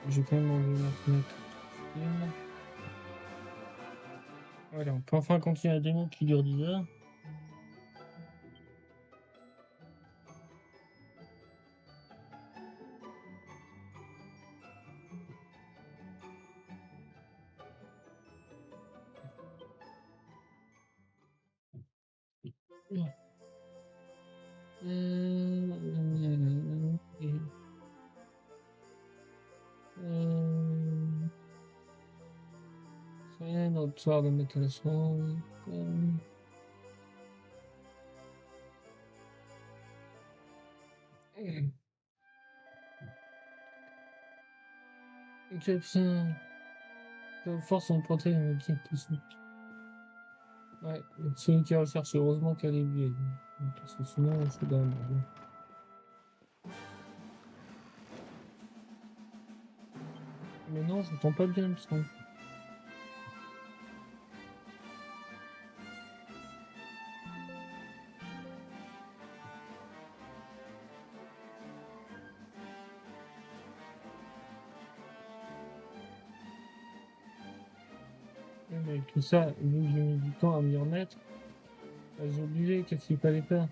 Je vais quand même enlever ma fenêtre. Voilà, on peut enfin continuer la démo qui dure 10 heures. C'est notre soir de mettre le son. Putain. Force son portrait qui ouais, celui qui recherche, heureusement qu'elle est vieille. Parce que sinon, je suis dans le merde. Mais non, je t'entends pas bien, le son. Mais tout ça, vu que j'ai mis du temps à m'y remettre, j'ai oublié qu'est-ce qu'il fallait faire.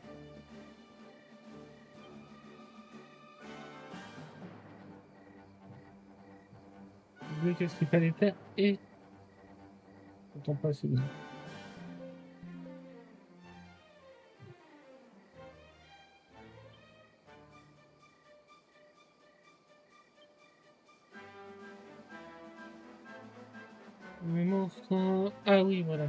J'ai oublié qu'est-ce qu'il fallait faire et je t'entends pas assez bien. Mais monstre. Ah oui, voilà.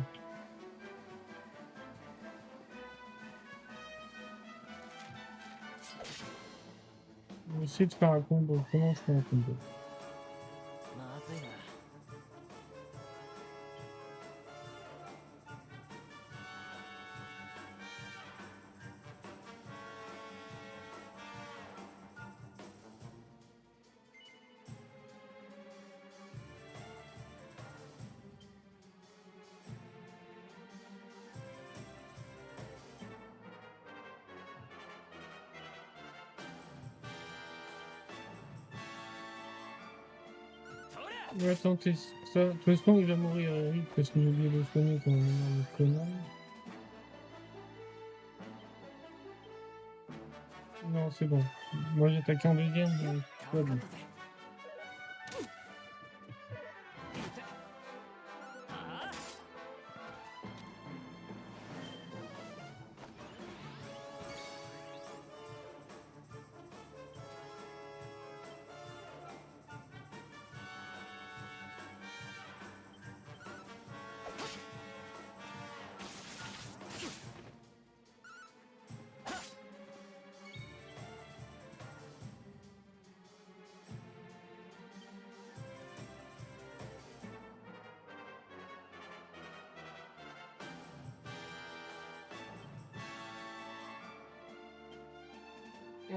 On va essayer de faire un combo. Comment je fais un combo? On va tenter ça. De toute façon, il va mourir vite parce que j'ai oublié de le soigner quand même, le connard. Non, c'est bon. Moi, j'ai attaqué en deuxième, mais tout va bien.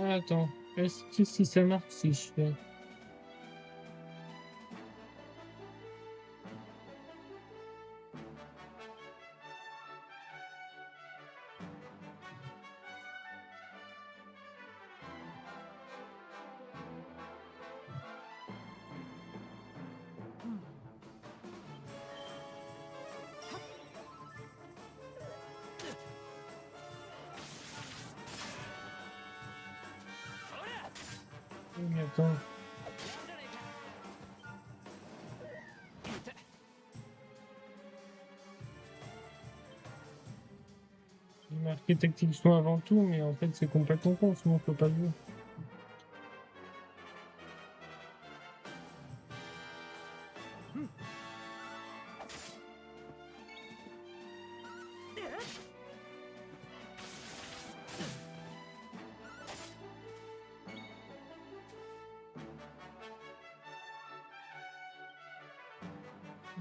Ah, attends, est-ce que si ça marche si je fais. Oui, mais attends. J'ai marqué tactique soin avant tout, mais en fait, c'est complètement con, sinon on peut pas jouer.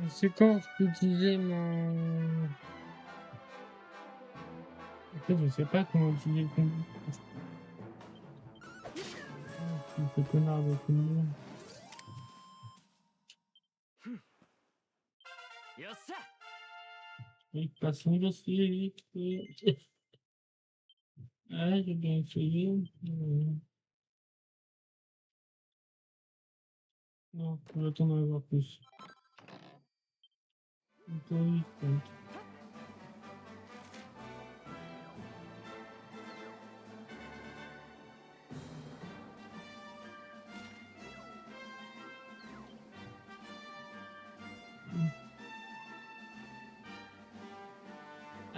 C'est quand je peux utiliser mon. En fait, je sais pas comment utiliser le combo. Ce connard de combo. Il passe une dossier. Ah, j'ai bien essayé. Non, on va attendre à avoir plus. Oui, compte.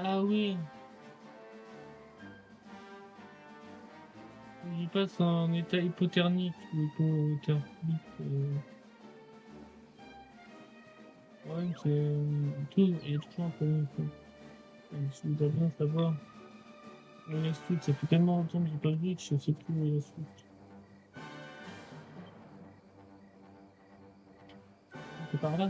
Ah oui, il passe en état hypothermique ou hypothermique. Ouais, il y a toujours un problème. Je dois bien savoir. La suite, ça fait tellement longtemps que j'ai pas vu que je sais plus où est la suite. C'est par là.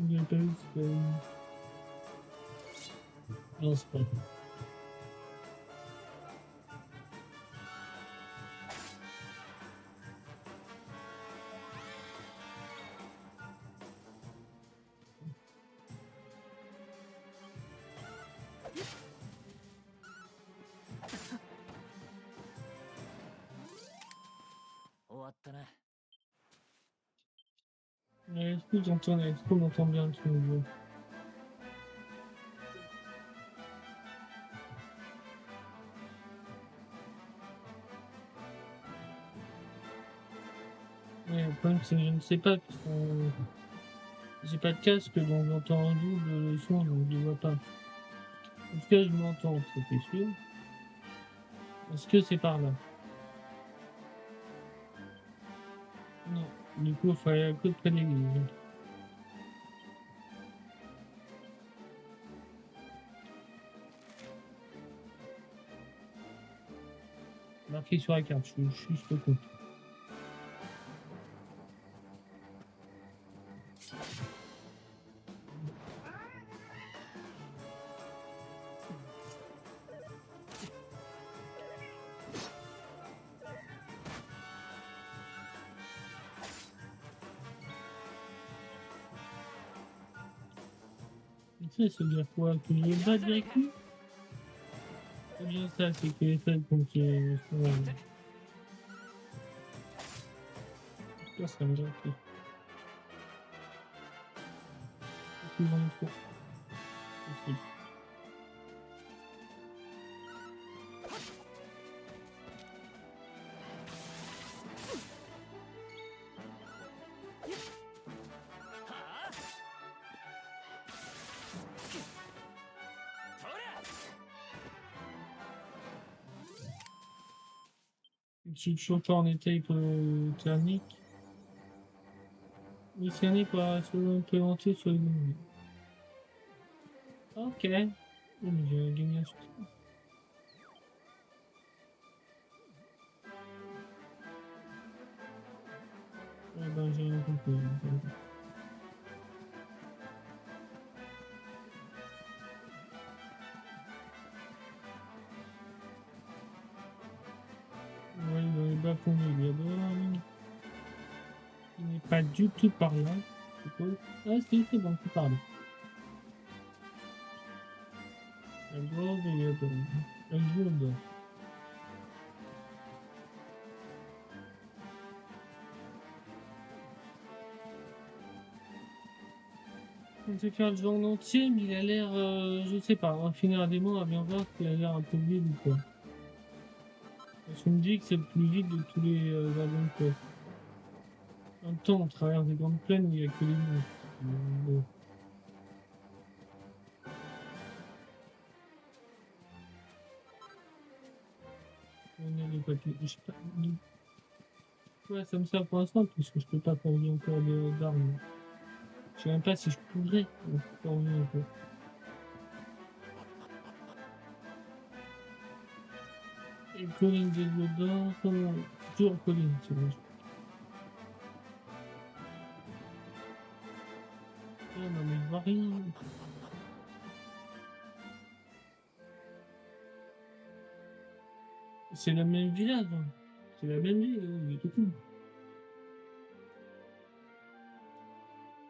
Il y a pas eu, c'est pas... Non, c'est pas. Est-ce qu'on entend bien le son du jeu? Ouais, le problème, c'est que je ne sais pas, parce que j'ai pas de casque, donc j'entends en double le son, donc je ne vois pas. En tout cas, je m'entends, c'était sûr. Est-ce que c'est par là? Non. Du coup, il fallait à peu près l'église. Marqué sur la carte, je suis juste con. Tu sais, ça veut dire quoi? Que je vais pas direct lui? C'est bien ça, c'est que les faibles contre ça, ça me dirait que c'est vraiment trop. C'est Je suis toujours pas en état hypothermique. Missionné pour se implémenter sur les données. Ok. Oh, mais j'ai gagné un succès. Ouais, ben, j'ai rien compris. Ouais, dans les bas-fonds du Gabon. Il n'est pas du tout par là. Je suppose. Ah, si, c'est bon, c'est par là. La grande Gabon. La gourde. On sait faire le jeu en entier, mais il a l'air, je sais pas, on va finir la démo, on va bien voir qu'il a l'air un peu vide ou quoi. Parce qu'on me dit que c'est le plus vide de tous les wagons quoi. En même temps, on traverse des grandes plaines où il n'y a que les monstres. Bon, on a les papiers. Je sais pas. Ouais, ça me sert pour l'instant, puisque je peux pas forger encore d'armes. Je sais même pas si je pourrais forger encore. Et colline des Odins, comment... Toujours colline, c'est vrai. Ah non, mais je vois rien. C'est la même village, hein. C'est la même ville, hein, mais tout.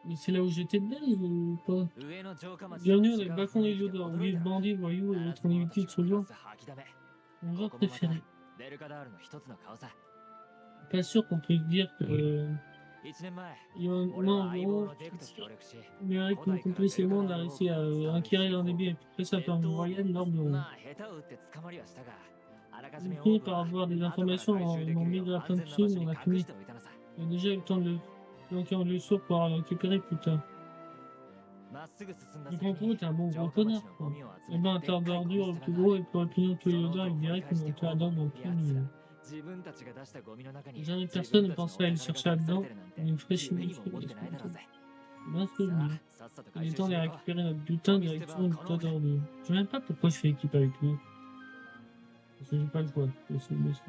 Mais c'est là où j'étais de base ou pas? 上の城下町と Bienvenue 違 avec う Bacon 雰 et 囲気で Yoda, 驚 oui, いたろ bandit, voyou et なら autres ずも inutiles 私が話 truands. す吐きだめ Mon こ genre こもまた préféré. ベルカダールの一つの顔さ Pas sûr qu'on puisse dire que 1年前 Yoda 俺は相棒のデクと協力し mérite 古 mon 代からベ complice et ルカ moi ダ on a ール王 réussi 国 à に伝わる acquérir 秘 l'un des 宝 biens les plus précieux à faire une moyenne lors de まあ下手を打って捕まりはしたがあらかじめ J'ai 王 fini 部 par は avoir des 後から informations 回収 en でき ont る mis よ de う la 安 plainte 全な場 dessus, 所 mais on に a 隠 fini. しておいたのさ On a déjà eu le temps de planquer le sourd pour le récupérer plus tard. まっすぐ進んだ Donc 先 en gros, に t'es un bon 城 gros 下町 connard の quoi. ゴミを Et 集め ben un たでっ tas かいゴミ d'ordures 捨て plus 場があ gros る et plus répugnant que その Yoda, 音 il を掘り dirait 返 qu'on して était 王 là 部 dans を le 呼ぶやつ premier. 自分たちが出したゴミの中に Jamais 自 personne 分 ne たちのお pensait à aller 宝が chercher 隠され là-dedans. てるなんて On est frais 夢に chez も nous. 思ってないだろうぜ Bien ce que je さ dis. あさっさと Il 回 est 収 temps し de ていこ récupérer notre う butin Gomi direction Steba, du tas Konoha. d'ordures. Je sais même pas pourquoi je fais équipe avec lui. Parce que j'ai pas le choix. C'est le dessus.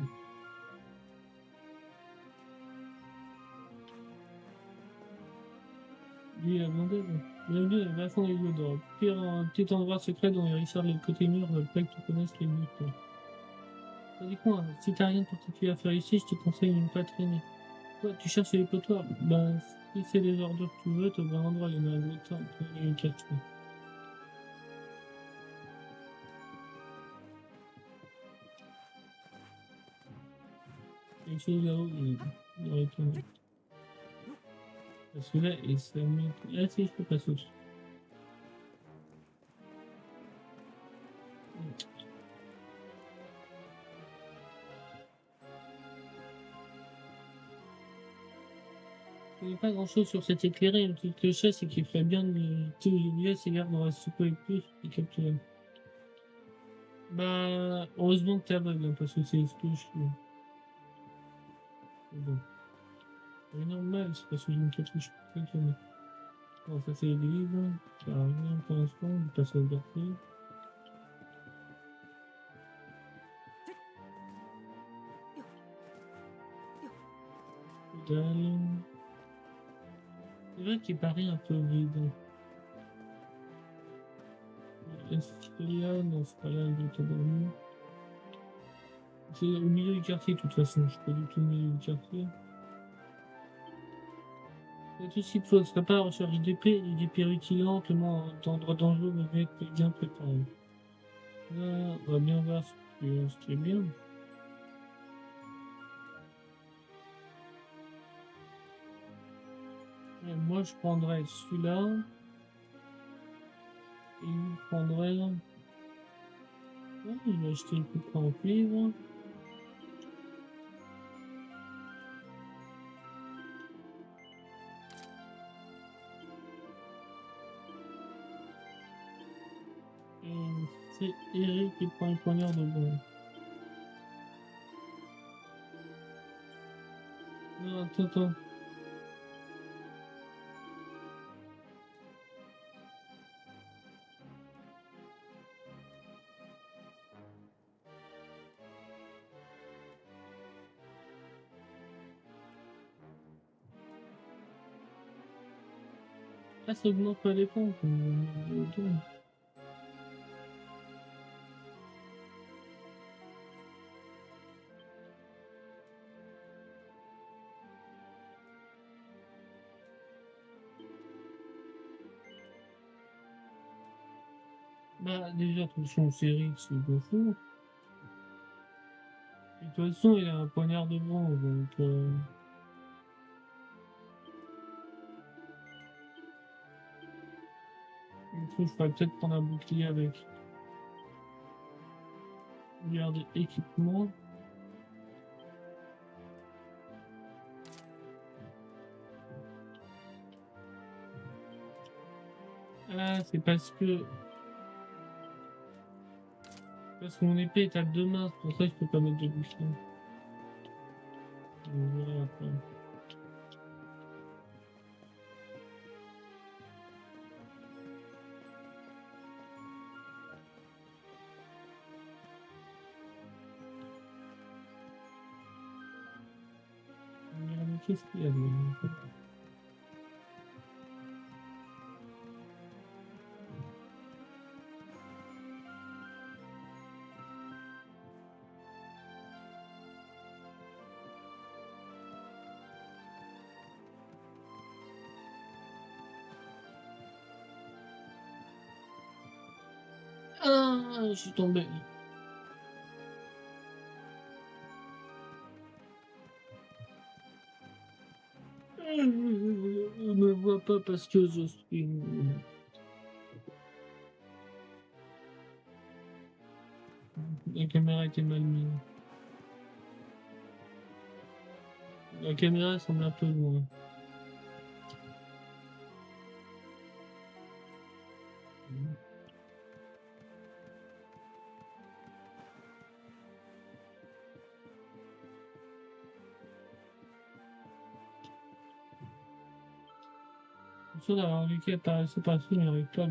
Lui, il a demandé. Bienvenue à Bafon et Yoda. Pire, un petit endroit secret dont les Richard le côté mur veulent pas que tu connaisses les buts. Ça dit quoi, hein, si t'as rien de particulier à faire ici, je te conseille de ne pas traîner. Quoi, tu cherches les potoirs? Bah, si c'est les ordures que tu veux, t'as un endroit, il y en a un autre, il y a une carte. Et celui là-haut, il aurait été. Celui-là, et c'est mieux. Ah si, je peux passer au-dessus. Il n'y a pas grand-chose sur cet éclairé, une petite clochette, c'est qu'il ferait bien de tous les lieux, ces gardes dans la soupe et plus, et capturer. Bah, heureusement que t'es aveugle, hein, parce que c'est ce que je suis. Bon. C'est normal, c'est parce que j'ai une capuche. Bon, ça c'est les livres, ça a rien pour l'instant, on passe au quartier. Dalle. C'est vrai qu'il paraît un peu vide. Est-ce qu'il y a? Non, c'est pas là, il est dormi. C'est au milieu du quartier, de toute façon, je suis pas du tout au milieu du quartier. Tout ce qu'il faut, ce serait pas la recherche d'épée, des épées rutilantes, le moins d'endroits dangereux, mais mec, bien préparé. Là, on va bien voir ce qui est bien. Et moi, je prendrais celui-là. Et il prendrait. Ouais, il va acheter le coup de poing en cuivre. Et c'est Eric qui prend une poignard de bon. Non, attends. Ah, ça augmente pas les pompes. Bah, déjà, attention, c'est Eric, c'est le fou. Et de toute façon, il a un poignard de bronze, donc. Du coup, je pourrais peut-être prendre un bouclier avec. Regarde, équipement. Ah, c'est parce que. Parce que mon épée est à deux mains, c'est pour ça que je peux pas mettre de bouclier. On verra après. Mais qu'est-ce qu'il y a de. Ah, je suis tombé. Je me vois pas parce que je suis... La caméra était mal mise. La caméra semble un peu loin. Je suis sûr d'avoir vu qu'elle apparaissait par film avec toi.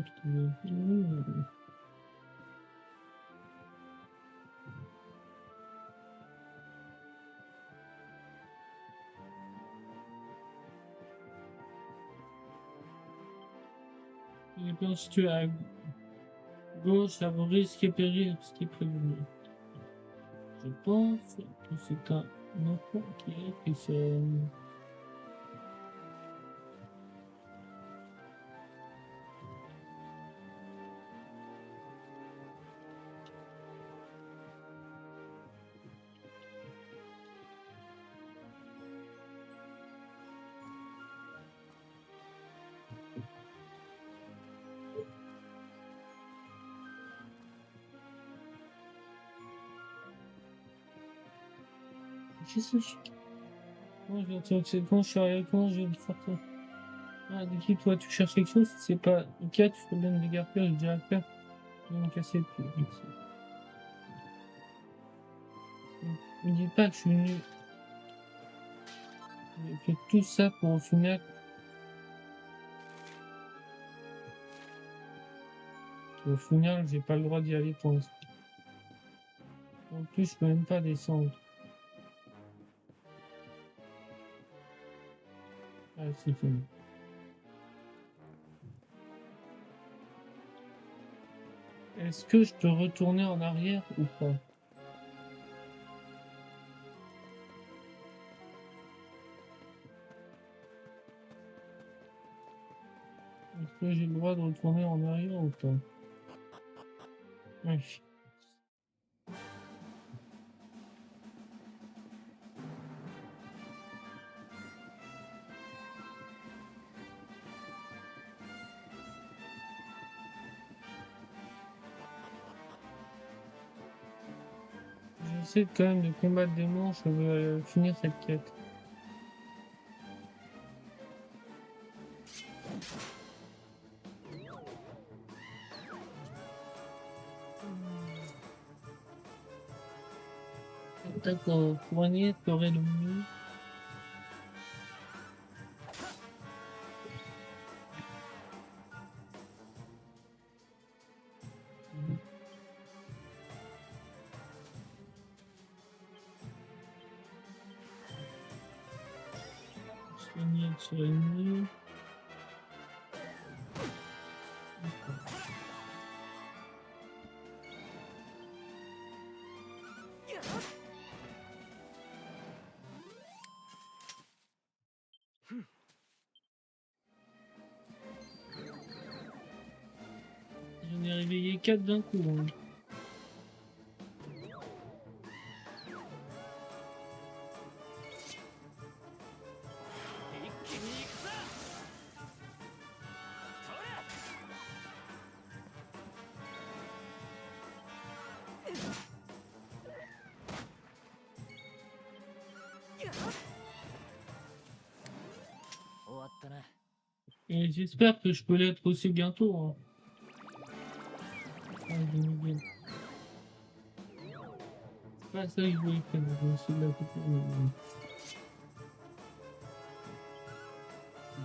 Et quand si tu es à gauche, ça vaut risque et péril, ce qui est prévu. Je pense que c'est un enfant qui a fait ça. Qu'est-ce que je... Moi, je vais te quand je suis arrivé, quand je vais me sortir. Ah, dès que toi, tu cherches quelque chose, si c'est pas le cas, tu peux bien me dégarpir, j'ai déjà à faire. Je vais me casser le cul. Me dis pas que je suis venu. J'ai fait tout ça pour au final. Au final, j'ai pas le droit d'y aller pour l'instant. En plus, je peux même pas descendre. Ah, c'est fini. Est-ce que je peux retourner en arrière ou pas? Est-ce que j'ai le droit de retourner en arrière ou pas? Oui. J'essaie quand même de combattre des monstres, je veux finir cette quête. D'accord, pour un aurait le mieux. Soigner serait mieux. J'en ai réveillé 4 d'un coup. Hein. Et j'espère que je peux l'être aussi bientôt. Hein. Ah, c'est pas ça que je voulais faire, je vais essayer de la couper.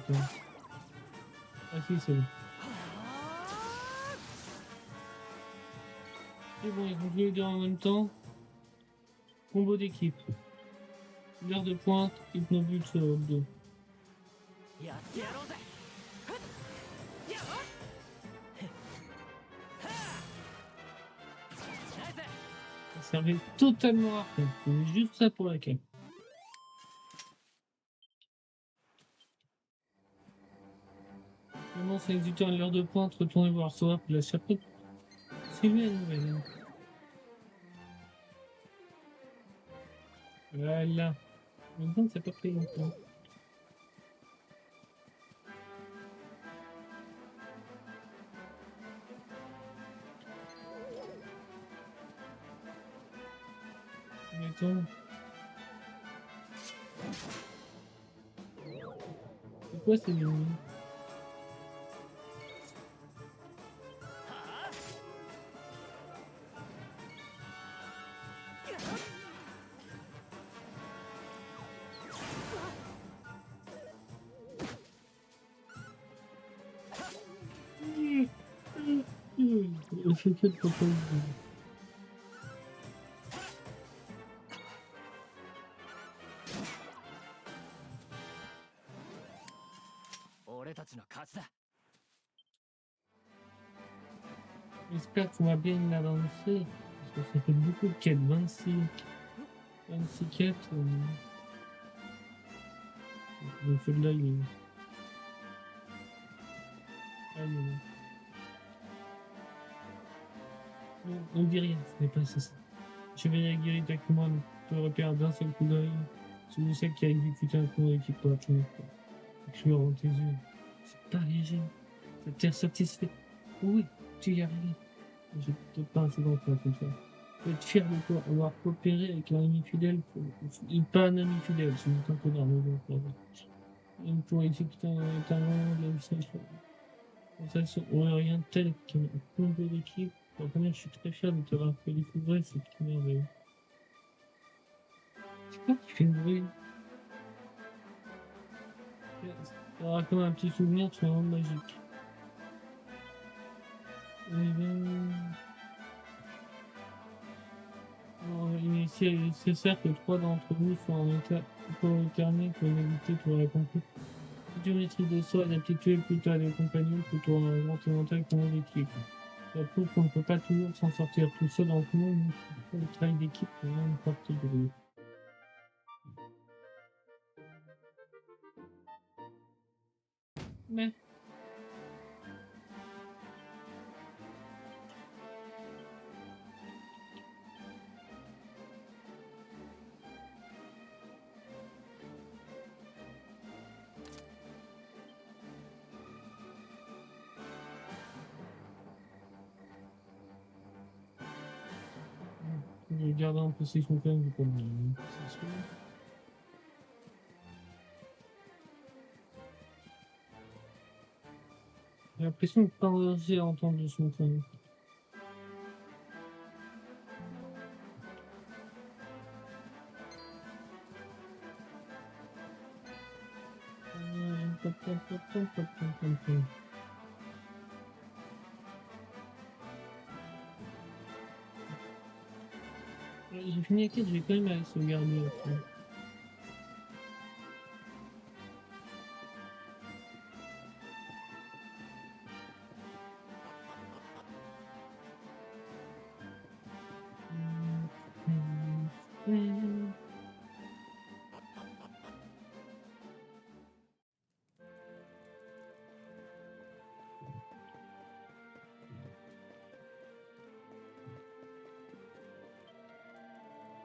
Putain. Ah si, c'est bon. Et bon, ils vont les deux en même temps. Combo d'équipe. L'heure de pointe, Hypnobulse 2. Ça servait totalement à rien. C'est juste ça pour la quête. Comment ça exécuter à l'heure de pointe, retourner voir Sora pour la chapeau. distribuer la nouvelle. Voilà. Maintenant, c'est pas pris longtemps. Mettons. C'est quoi ces ennemis? Je fais quelle propose? 俺たちの勝ちだ。 J'espère qu'on va bien avancer. Parce que ça fait beaucoup de quêtes. 26 quêtes. Le feu de là, il est. Ah, non. Non, on dit rien, ce n'est pas ça. Je vais réagir directement le repère d'un seul coup d'œil. C'est celle qui a exécuté un coup qui peut attendre. Je me rends tes yeux. C'est pas léger. Ça t'est satisfait. Oui, tu y arrives. Je te pince dans toi comme ça. Je vais être fier de toi, avoir coopéré avec un ami fidèle. Pas un ami fidèle, c'est un peu d'armes. Pour exécuter un talent de la sensation, on n'a rien de tel qu'un combo d'équipe. Donc, je suis très fier de t'avoir fait découvrir cette merveille. C'est quoi qui fait le bruit? Ça raconte un petit souvenir de son monde magique. Il est nécessaire que 3 d'entre vous soient en état éternel pour éviter tout la compris. Géométrie de soi, l'aptitude plutôt à des compagnons, plutôt à mental comme l'équipe. Ça prouve qu'on ne peut pas toujours s'en sortir tout seul dans le monde, mais le travail d'équipe est vraiment une partie de lui. Mais je vais garder en possession quand même du premier. C'est sûr. J'ai l'impression de ne pas oser entendre son temps. J'ai fini la quête, je vais quand même aller sauvegarder après.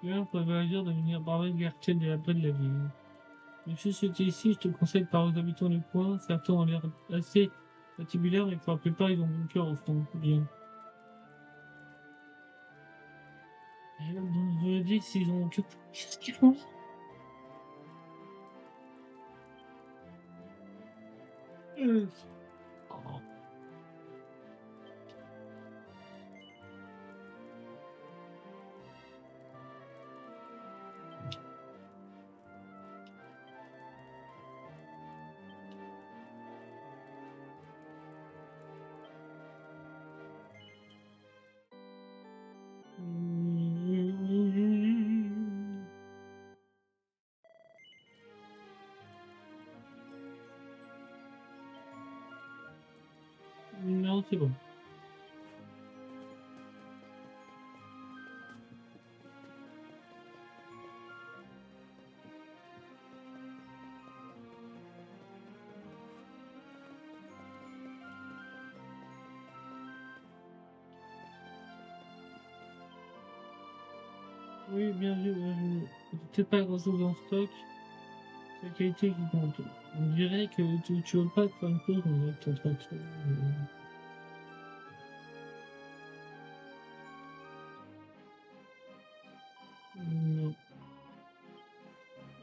Bien, peuvent agir de devenir barbares quartier de la paix de la ville. Monsieur c'était ici, je te conseille par aux habitants du coin. Certains ont l'air assez patibulaires, mais pour la plupart, ils ont bon cœur au fond. Bien. Je me dis s'ils ont cœur. Qu'est-ce qu'ils font? Euh, Non, c'est bon. Oui, bien vu. J'ai peut-être pas grand chose en stock. C'est la qualité qui compte. On dirait que tu veux pas te faire une pause, on dirait que t'es en train de te... Non,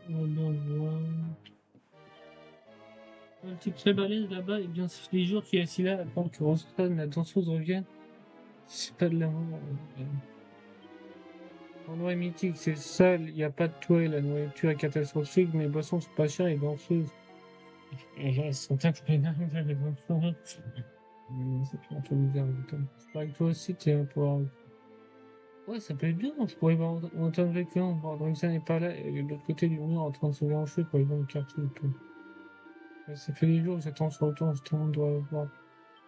on va bien voir. Un type très balèze là-bas, et bien, ça fait des jours qu'il est assis là, à attendre que Rostan, la danseuse, revienne. C'est pas de l'amour. Endroit mythique, c'est sale, il n'y a pas de toit, la nourriture est catastrophique, mais les boissons sont pas chères et danseuses. Et elles sont incroyables, les boissons. C'est un peu bizarre, en même temps. C'est pareil que toi aussi, t'es un peu... Ouais, ça peut être bien, je pourrais voir entendre quelqu'un. Bon, ça n'est pas là, et de l'autre côté du mur en train de se brancher pour aller dans le quartier et tout. Ouais, ça fait des jours que j'attends sur le temps, justement, on doit voir.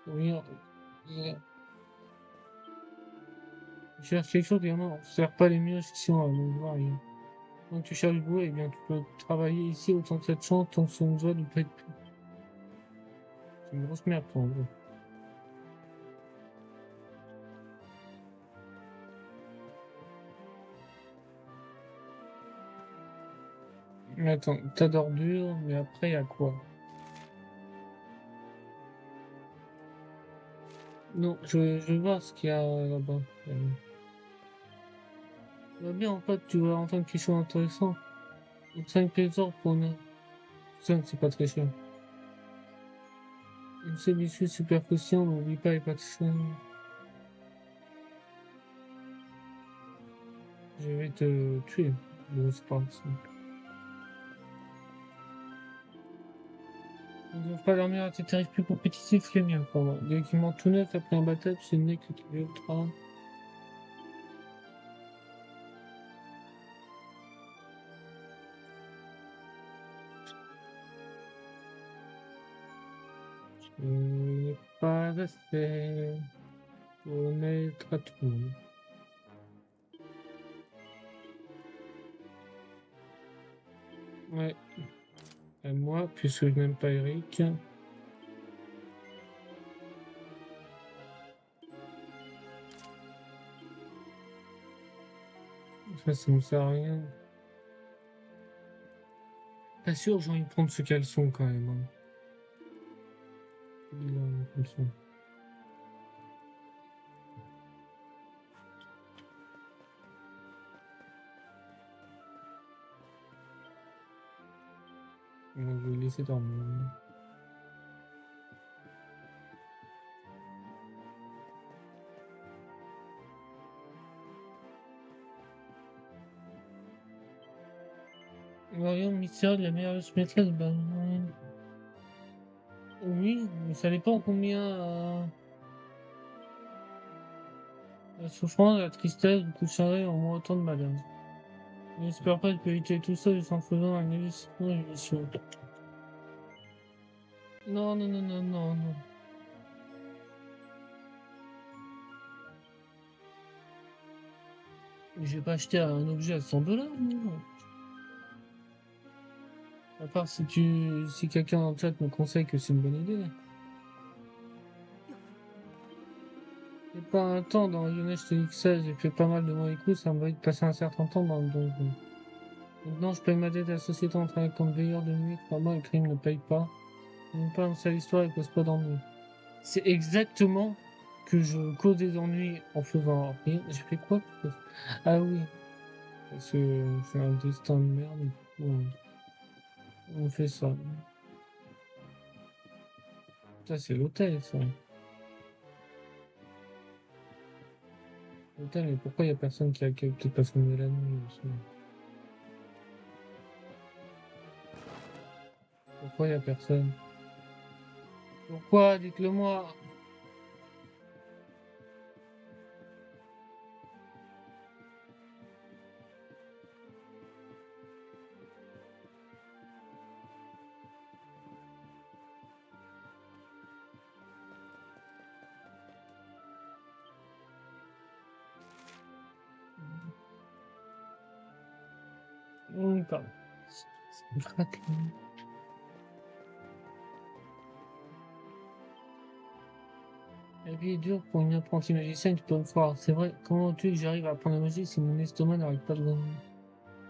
Oui, je cherche quelque chose, également, on ne sert pas les murs ici, on va voir rien. Donc tu cherches du boulot, eh bien tu peux travailler ici autant que ça te chante, tant que son doigt ne peut être plus. C'est une grosse merde, toi, en gros. Mais attends, tas d'ordures, mais après, il y a quoi? Non, je vais voir ce qu'il y a là-bas. Va bien, en fait, tu vas entendre quelque chose d'intéressant. 5 trésors pour une... 5, c'est pas très cher. Une seule issue super caution, n'oublie pas les pâtisseries. Je vais te tuer. Bon, c'est pas ça. Ils doivent pas dormir à tes tarifs plus compétitifs que les miens, pour moi. Des équipements tout neufs après un battle, c'est le mec que tu veux ultra. Il n'est pas assez honnête à tout le monde. Ouais. Et moi, puisque je n'aime pas Eric, ça me sert à rien. Pas sûr, j'ai envie de prendre ce caleçon quand même, hein. Bizarre, comme ça. Donc, je vais le laisser dormir. Marion Mystère, la meilleure maîtresse, ben. Oui, mais ça dépend combien la souffrance, la tristesse vous coucherait en moins autant de malheur. J'espère pas que tu peux éviter tout ça juste en faisant un investissement judicieux. Non, non, non, non, non, non. Je vais pas acheter un objet à 100 $, non. À part si quelqu'un dans le chat me conseille que c'est une bonne idée. J'ai pas un temps dans la jeunesse, je te dis que ça, j'ai fait pas mal de mauvais coups, ça me va de passer un certain temps dans le donjon. Maintenant, je paye ma dette à la société en travaillant comme veilleur de nuit, 3 mois, le crime ne paye pas. Même pas une seule histoire, il cause pas d'ennui. C'est exactement que je cause des ennuis en faisant rien. J'ai fait quoi? Ah oui, parce que c'est un destin de merde, et du coup, on fait ça. Ça, c'est l'hôtel, ça. L'hôtel, mais pourquoi il y a personne qui accueille qui passe une la nuit aussi? Pourquoi il y a personne? Pourquoi? Dites-le moi. Pardon. C'est une frappe. La vie est dure pour une apprentie magicienne, tu peux me croire. C'est vrai, comment veux-tu que j'arrive à apprendre la magie si mon estomac n'arrête pas de gonfler?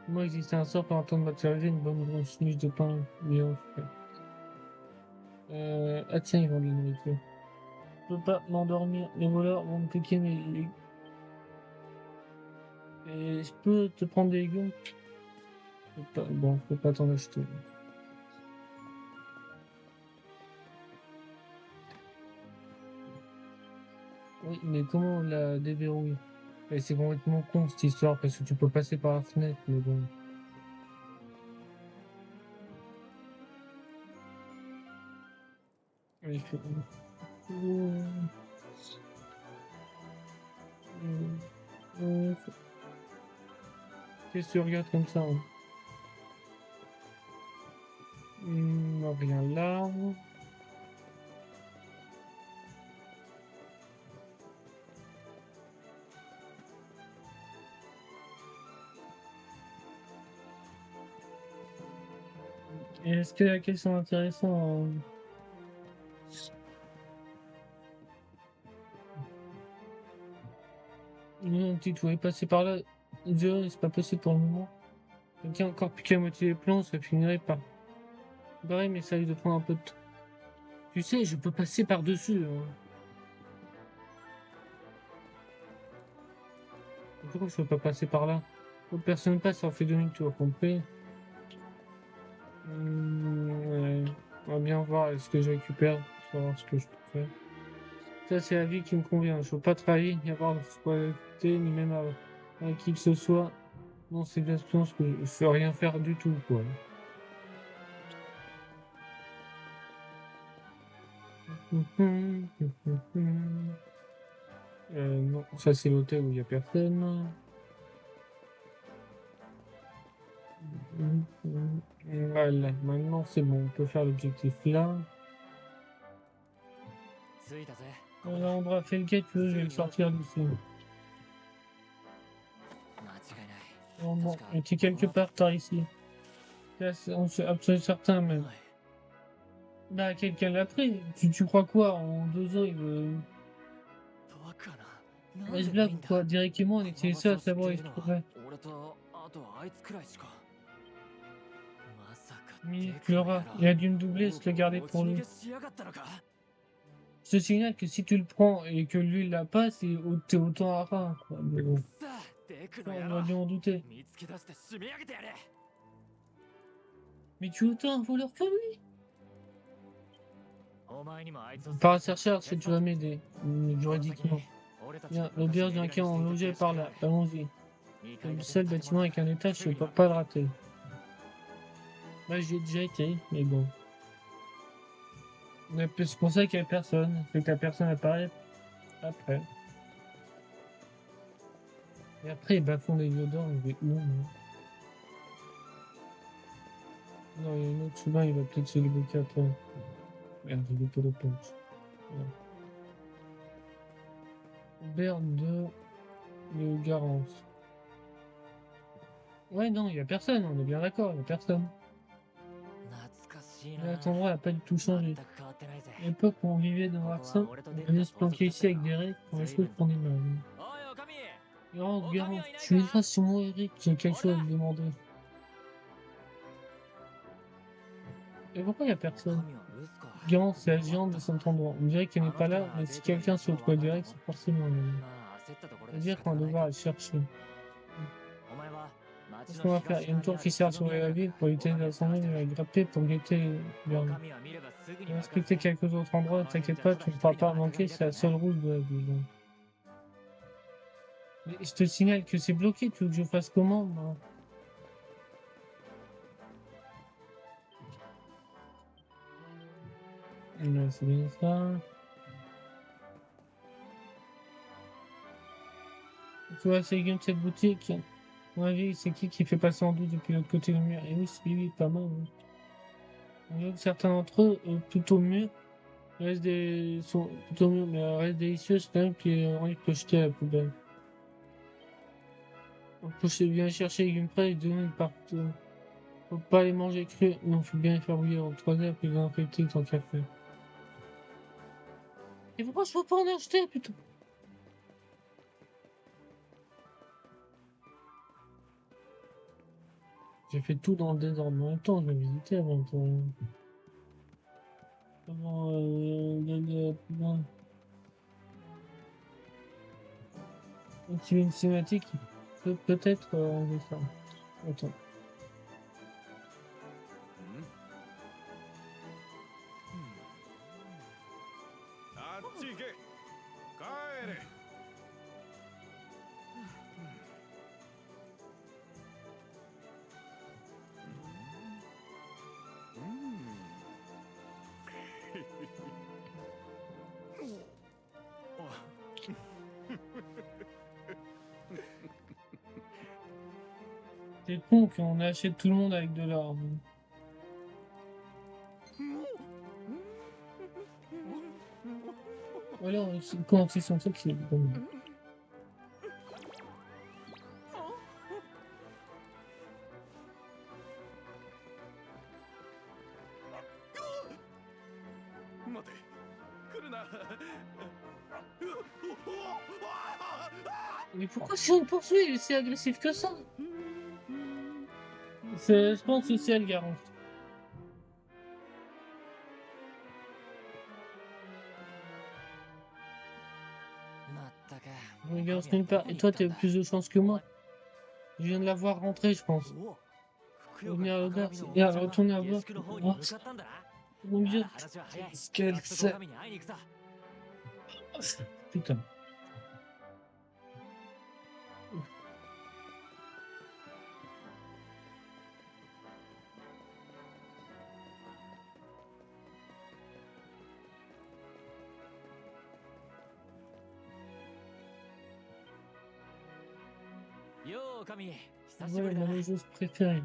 Moi, existait un sort permettant de matérialiser une bonne grosse miche de pain vivant. Ah tiens, ils vendent de la nourriture. Je peux pas m'endormir. Les voleurs vont me piquer mes légumes. Et je peux te prendre des légumes? Bon, je peux pas t'en acheter. Oui, mais comment on la déverrouille? Et c'est complètement con cette histoire parce que tu peux passer par la fenêtre, mais bon. Il faut- Qu'est-ce que tu regardes comme ça? Hein? Rien là. Et est-ce qu'il y a quelque chose d'intéressant? Non, tu pouvais passer par là. Désolé, c'est pas possible pour le moment. Quelqu'un a encore piqué à moitié les plombs, ça finirait par. Pareil, mais ça risque de prendre un peu de temps. Tu sais, je peux passer par-dessus. Hein. Pourquoi je peux pas passer par là? Personne passe, ça en fait demi-tour, compris? Ouais. On va bien voir ce que je récupère, pour savoir ce que je peux faire. Ça, c'est la vie qui me convient. Je veux pas travailler, ni avoir de responsabilité, ni même avec qui que ce soit. Non, c'est de l'expérience que je veux rien faire du tout, quoi. Non, ça c'est l'hôtel où il y a personne. Voilà, maintenant c'est bon, on peut faire l'objectif là. 着いたぜ。 Là, on va faire le quête, je vais le sortir d'ici. 間違いない。 Bon, il était quelque part par ici. Là, on est absolument certain même. はい。 Bah, quelqu'un l'a pris. Tu crois quoi? En 2 ans, il veut. バカな。な Ouais, ん je でな blague い ou んだ。 quoi? Directement, on こ était の les 場 seuls 所 à を知っ savoir て où い il る se のは trouvait. 俺とあとあいつくらいしか。まさか Mais デク Flora, の il a 野 dû me 郎 doubler, se le garder 持ち pour 逃 lui. げしやがったのか。 Je te signale que si tu le prends et que lui il l'a pas, t'es autant à rat. Quoi. Mais bon, さあデク ça, の on 野 aurait 郎 dû en douter. 見つけ出して締め上げてやれ。 Mais tu es autant un voleur que lui? お前にもあいつを Par 探 sa して recherche, tu vas m'aider. この先 Juridiquement. 俺たち Bien, が l'auberge 昔 d'un レギュラー quai に en していた logeait 定食 par があ là. る。 Allons-y. 2 C'est 階 le 建て seul の建 bâtiment 物 avec だ un から étage, す je ぐ ne に peux な。 pas le rater. Bah, j'y ai déjà été, mais bon. Mais c'est pour ça qu'il n'y a personne. C'est que la personne apparaît après. Et après, ils bafouent les lieux d'or, je vais où, moi? Non, il y a un autre chemin, il va peut-être se débloquer après. Merde, j'ai loupé le punch. Voilà. Auberge de Garance. Ouais, non, il n'y a personne, on est bien d'accord, il n'y a personne. 懐かしい Là, な。 cet endroit n'a pas du tout 全 changé. く変わってないぜ。 À l'époque où on vivait dans ここは Larsin, 俺と on デク allait が se 盗賊 planquer だった ici avec 頃 des règles pour les 随 trucs 分と。 qu'on aimait. おいおかみ。 Garance, tu me diras sur moi, Eric, j'ai quelque chose à te demander. Et pourquoi il n'y a おか personne? みは留守か。 Garance, c'est la géante de cet endroit. On dirait qu'elle n'est pas là, mais si quelqu'un se retrouve direct, c'est forcément elle. まあ焦ったところで C'est-à-dire 仕 qu'on 方 va がない devoir か。 aller chercher. お前は町 Qu'est-ce の qu'on va 東 faire? Il y a une 側 tour にあ qui る sert à 人混み surveiller 屋 la だか ville ら pour éviter おかみを l'incendie, 探して mais くれ。 à grimper pour guetter お vers. かみは見ればすぐに On va わかる scruter ぜ。 quelques autres endroits, t'inquiète pas, tu ne pourras pas manquer, c'est la seule route de la ville. Mais je te signale que c'est bloqué, tu veux que je fasse comment, moi? Ouais, c'est bien ça. Tu vois, c'est légumes de cette boutique. À mon avis, c'est qui fait passer en douce depuis l'autre côté du mur? Et oui, c'est lui, pas mal. Hein. On dirait que certains d'entre eux, plutôt mieux, restent sont plutôt mieux, mais restent délicieux, c'est quand même qui ont envie de jeter à la poubelle. On peut bien chercher les légumes frais et donner partout. Faut pas les manger crus, non, faut bien les faire bouillir en 3 heures, puis les infecter tant qu'à faire. Et pourquoi je peux pas en acheter, putain? J'ai fait tout dans le désordre. En même temps, je vais visiter avant d'aller plus loin. Activer une cinématique, peut-être enlever ça. Attends. あっち行け帰れ C'est con qu'on achète tout le monde avec de l'or. Voilà, quand c'est son truc, c'est bon. 待て来るな Mais pourquoi si on le poursuit, il est si agressif que ça? Je pense que c'est elle, Garance. Regarde nulle part. Et toi, t'as plus de chance que moi. Je viens de la voir rentrer, je pense. Revenir à l'auberge et à retourner à voir. Oh, mon dieu, ce qu'elle sait. Putain. Voilà ma chose préférée.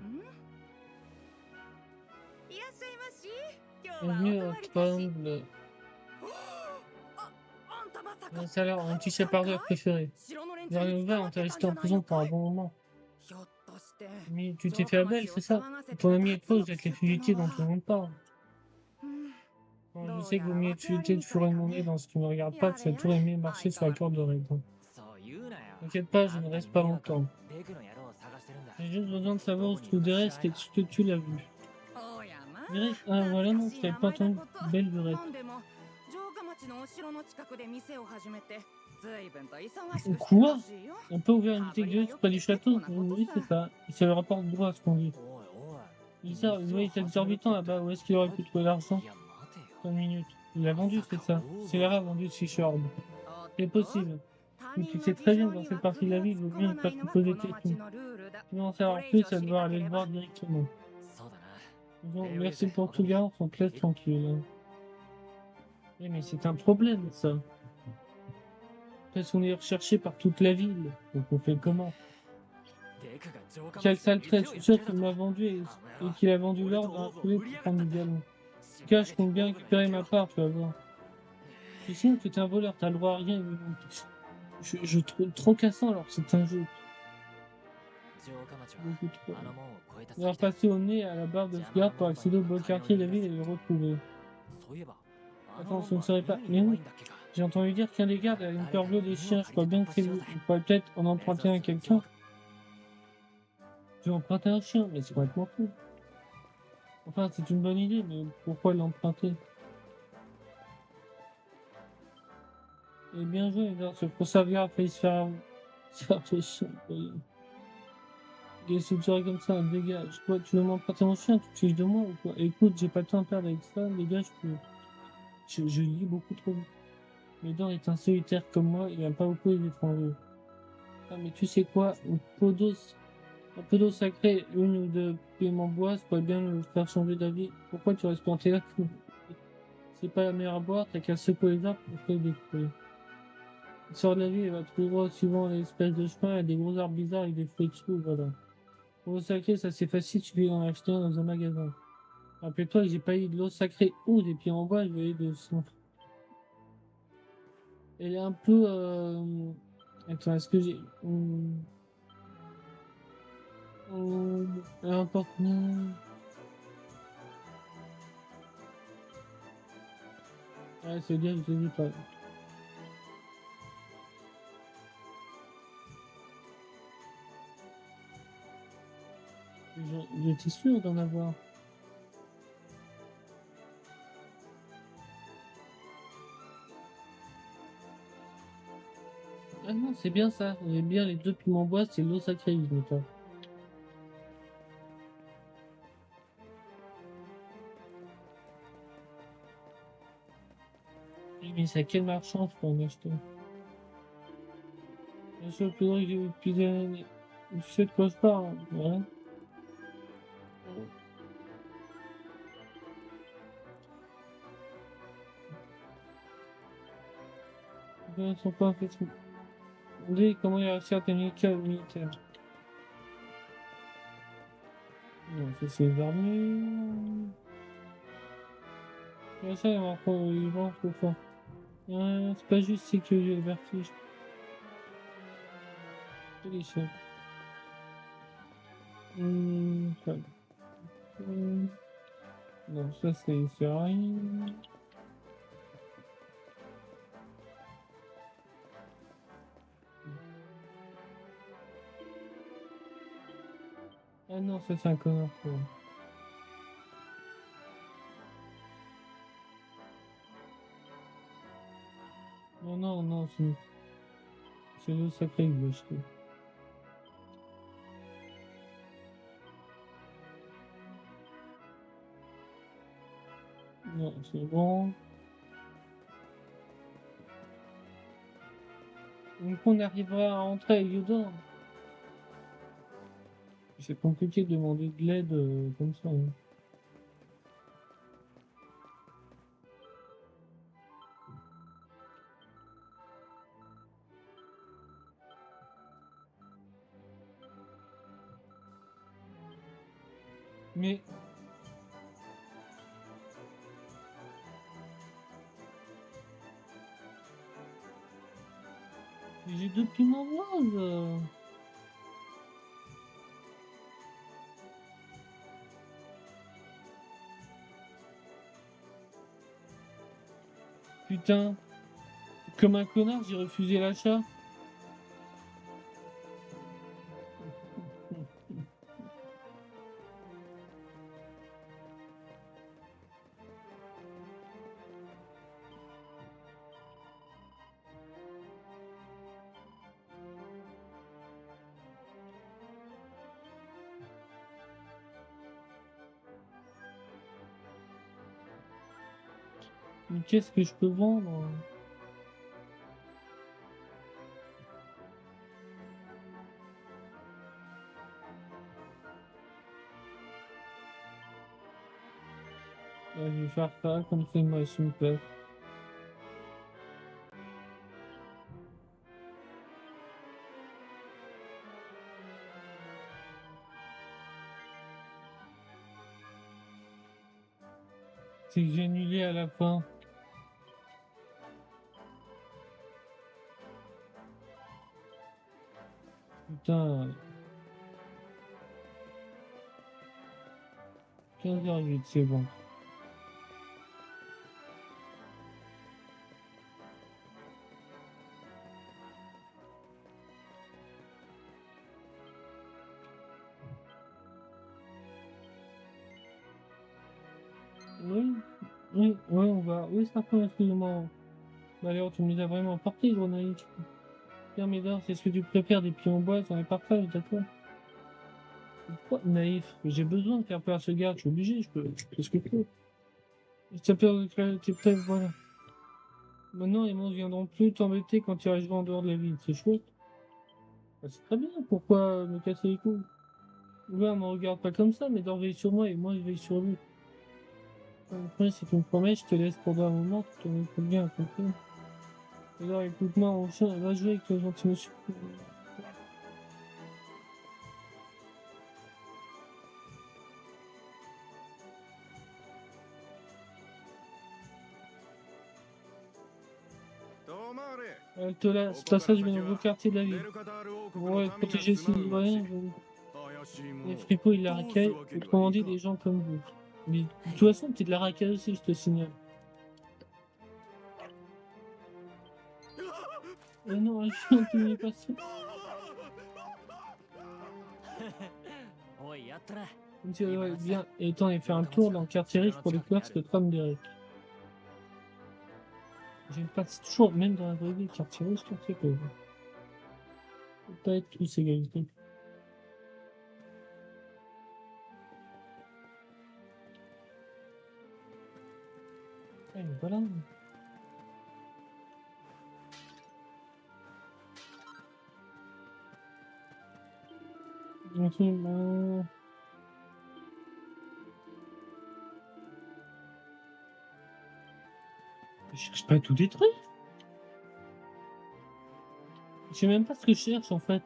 Bienvenue au trône. Ça a l'air un petit chapardeur préféré. Vers le ouvert, on t'a resté en prison pour un bon moment. Mais tu t'es fait à belle, c'est ça? Ton ami est cause avec les fugitifs dont tout le monde parle. Bon, je sais que vaut mieux éviter de fourrer mon nez dans ce qui ne me regarde pas, tu as tout aimé marcher sur la corde de Raiden. T'inquiète pas, je ne reste pas longtemps. J'ai juste besoin de savoir où se trouve Derek et ce que tu l'as vu. Derek, ah voilà, non, je t'avais pas entendu. Belle lurette. Quoi? On peut ouvrir une boutique de luxe près du château? Oui, c'est ça. Et ça le rapporte droit à ce qu'on dit. Lisa, oui, il est exorbitant là-bas. Où est-ce qu'il aurait pu trouver l'argent? 5 minutes. Il l'a vendu, c'est ça. C'est Lara a vendu chez Shord. C'est possible. Mais tu sais très bien que dans cette partie de la ville, il vaut mieux ne pas te poser de questions. Tu veux en savoir plus, à devoir aller le voir directement. Bon, merci pour tout, gars. On te laisse tranquille. Eh, mais c'est un problème, ça. Parce qu'on est recherché par toute la ville. Donc on fait comment? Quel sale trait, je suis sûr qu'il m'a vendu et qu'il a vendu l'or dans un foulée pour prendre du galon. En tout cas, je compte bien récupérer ma part, tu vas voir. Tu sais que t'es un voleur, t'as le droit à rien. Je trouve trop cassant alors, c'est un jeu. Beaucoup trop. On va passer au nez à la barre de ce garde pour accéder au beau quartier de la ville et le retrouver. Attends, ce ne serait pas. Mais oui, j'ai entendu dire qu'un des gardes a une peur bleue des chiens, je crois bien que c'est vous. On pourrait peut-être en emprunter un à quelqu'un. Tu veux emprunter un chien, mais c'est complètement fou. Enfin, c'est une bonne idée, mais pourquoi l'emprunter? Et bien joué, ce pour servir a failli se faire chier. Des soupçons comme ça, dégage. Quoi, tu veux m'emprunter mon chien, tu te fiches de moi ou quoi? Écoute, j'ai pas le temps à perdre avec ça, dégage, je lis beaucoup trop vite. Médor est un solitaire comme moi, il aime pas beaucoup les étrangers. Ah, mais tu sais quoi, un peu d'eau sacrée, une ou deux piments bois, ça pourrait bien le faire changer d'avis. Pourquoi tu restes planté là? C'est pas la meilleure à boire, t'as qu'à secouer les arbres pour faire des fruits. Il sort de la ville, il va tout droit suivant l'espèce de chemin, il y a des gros arbres bizarres avec des fruits dessous, voilà. Pour l'eau sacrée, ça c'est facile, tu peux en acheter un dans un magasin. Rappelle-toi que j'ai pas eu de l'eau sacrée ou des pieds en bois, j'ai eu de son. Elle est un peu. Attends, est-ce que j'ai. Elle importe. Ouais, c'est bien, je l'ai pas. J'étais sûr d'en avoir. Ah non, c'est bien ça. J'aime bien les deux piments bois, c'est l'eau sacrée, je me Mais c'est à quel marchand je peux en acheter? Bien sûr, plus loin que j'ai depuis des années. Tu sais de quoi je parle, hein, ouais. Ils ne sont pas en fait. Dis comment il a réussi à terminer le militaire. Non, ça c'est les armées. Ouais, ça, il va trop fort. C'est pas juste sécuriser le vertige. Délicieux. Ouais. Non, ça c'est rien. Ah non, ça c'est un connard. Quoi. Non, non, non, c'est le sacré que je veux acheter. Non, c'est bon. Donc on arrivera à entrer à Yoda. C'est compliqué de demander de l'aide comme ça. Hein. Mais j'ai deux piments roses. Putain, comme un connard, j'ai refusé l'achat. Mais qu'est-ce que je peux vendre? Ouais, je vais faire ça comme c'est moi, s'il me plaît. C'est que j'ai annulé à la fin. Putain, 15h08, c'est bon. Oui, oui, oui, on va. Oui, ça peut, excuse-moi. Bah, alors, tu nous as vraiment porté, Grenouille. Pierre Médard, c'est ce que tu préfères des pieds en bois, on est partage, d'accord? Pourquoi naïf? J'ai besoin de faire peur à ce gars, je suis obligé, je peux. Qu'est-ce que je peux? T'as peur de tes prêts, voilà. Maintenant, les monstres viendront plus t'embêter quand tu arriveras en dehors de la ville, c'est chouette. Bah, c'est très bien, pourquoi me casser les couilles? Ouais, me regarde pas comme ça, mais Dor veille sur moi et moi je veille sur lui. Après, si tu me promets, je te laisse pendant un moment, tu te mettras bien à compris. Alors écoute-moi, mon chien, va jouer avec le gentil monsieur. C'est pas ça, je vais dans le quartier de la ville. Ouais, protéger ses citoyens, les fripots, ils la racaillent, autrement dit, des gens comme vous. Mais de toute façon, t'es de la racaille aussi, je te signale. Non, un chien qui n'est pas ça. おいやったな Comme si j'aurais bien étant et faire un tour dans le quartier riche pour découvrir ce que trame Derek. J'aime pas, c'est toujours, même dans la vraie vie, quartier riche, quartier pauvre. Faut pas être tous égalité. Ah, mais voilà. Ok, bah... Je cherche pas à tout détruire. Je sais même pas ce que je cherche en fait.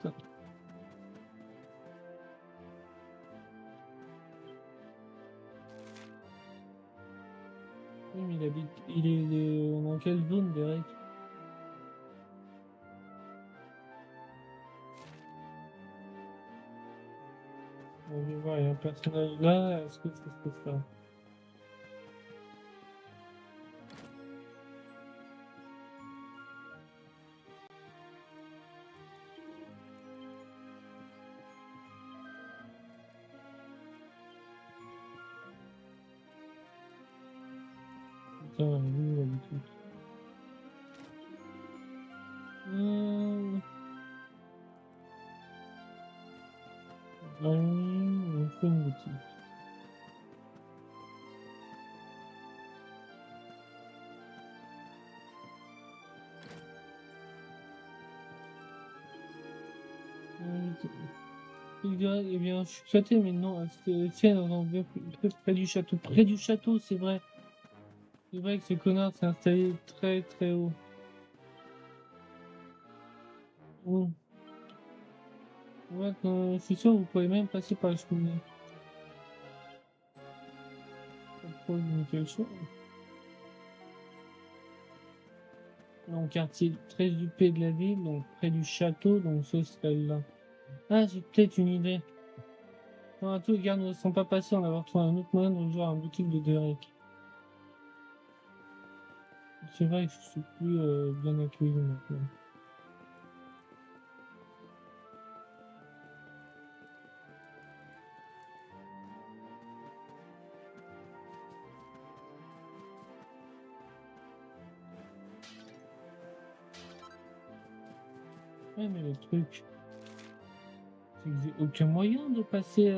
Oui, mais il habite. Il est dans quelle zone, Derek? On va voir, il y a un personnage là. Est-ce que c'est ce que ça? Putain, où d'habitude? On fait une boutique. Eh bien, je suis flatté, mais non, tiens, près du château. Près du château, c'est vrai. C'est vrai que ce connard s'est installé très très haut. Mm. Ouais, je suis sûr, vous pouvez même passer par le cheminée. Pas de problème, quelque chose. Donc, quartier très huppé de la ville, donc près du château, donc ce serait là. Ah, j'ai peut-être une idée. Non, à tous les gardes ne sont pas passés en avoir trouvé un autre moyen de rejoindre la boutique de Derek. C'est vrai que je suis plus bien accueilli maintenant. Ouais, mais le truc, c'est que j'ai aucun moyen de passer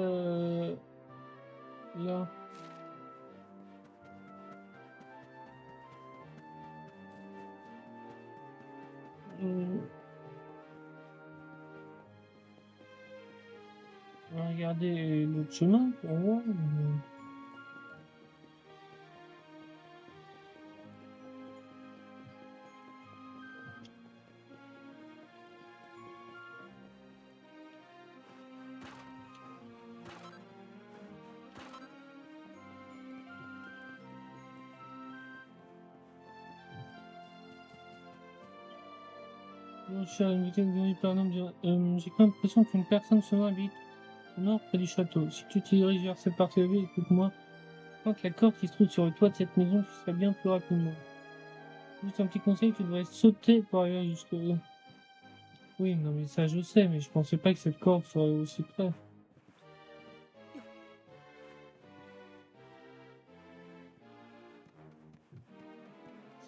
là. Euh, on va regarder l'autre chemin pour voir. Non, je suis à une boutique de par exemple, j'ai pas l'impression qu'une personne seulement habite au nord près du château. Si tu te diriges vers cette partie de la ville, écoute-moi. Je crois que la corde qui se trouve sur le toit de cette maison, tu serais bien plus rapidement. Juste un petit conseil, tu devrais sauter pour arriver jusqu'au haut. Oui, non mais ça je sais, mais je pensais pas que cette corde serait aussi près.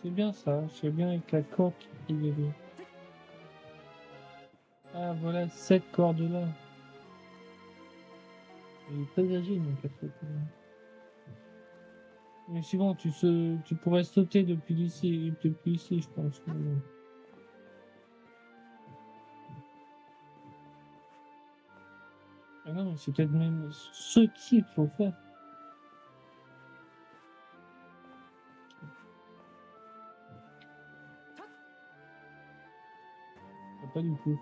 C'est bien ça, c'est bien avec la corde qui est élevée. Ah voilà, cette corde-là. Elle est très agile, mon café. Mais suivant, tu pourrais sauter depuis ici, je pense. Mais bon. Ah non, mais c'est peut-être même ce qu'il faut faire. Ah, pas du tout.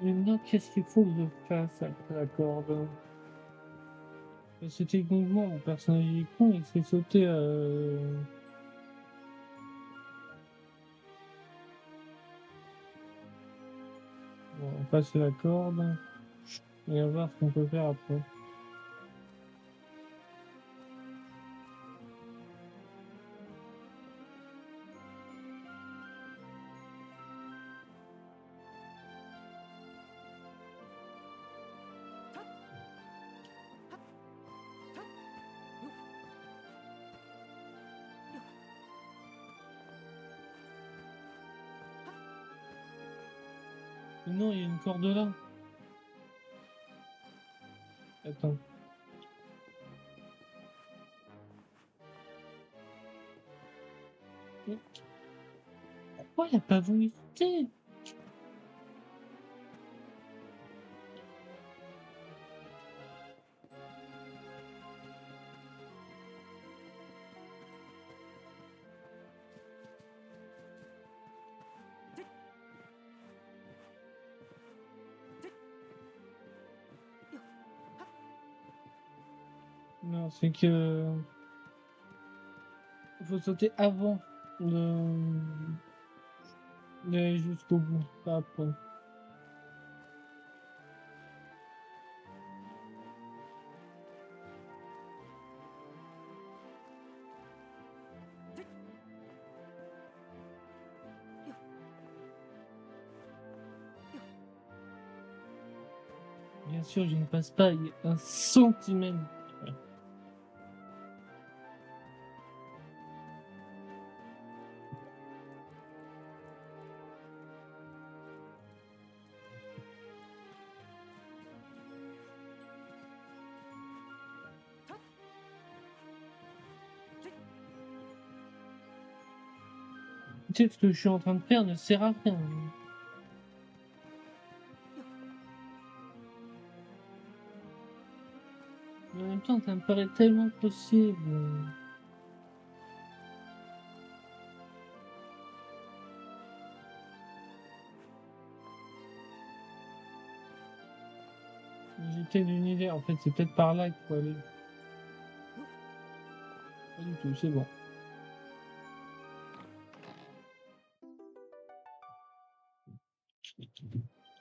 Maintenant, qu'est-ce qu'il faut que je fasse après la corde? Parce que techniquement, mon personnage est con, il s'est sauté. va passer la corde. Et on va voir ce qu'on peut faire après. Mais non, il y a une corde là. Attends. Mais pourquoi il a pas voulu sauter? Non, c'est que il faut sauter avant de d'aller jusqu'au bout, pas après. Bien sûr, je ne passe pas un centimètre. Tu sais, ce que je suis en train de faire ne sert à rien. Mais en même temps, ça me paraît tellement possible. J'ai peut-être une idée. En fait, c'est peut-être par là qu'il faut aller. Pas du tout, c'est bon.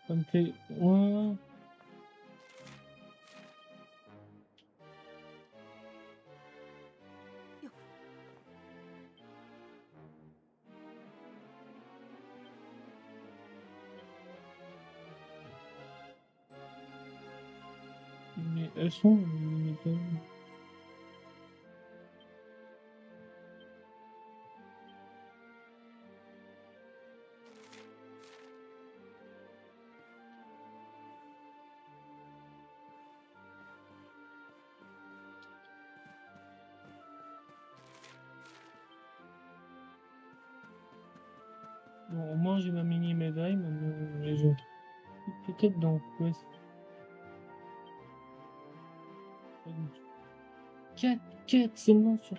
Ça me fait... Ouais. Mais elles sont les méthodes. Bon, au moins j'ai ma mini médaille, maintenant les autres. Peut-être dans Quest. Pas du tout. 4 quêtes seulement sur.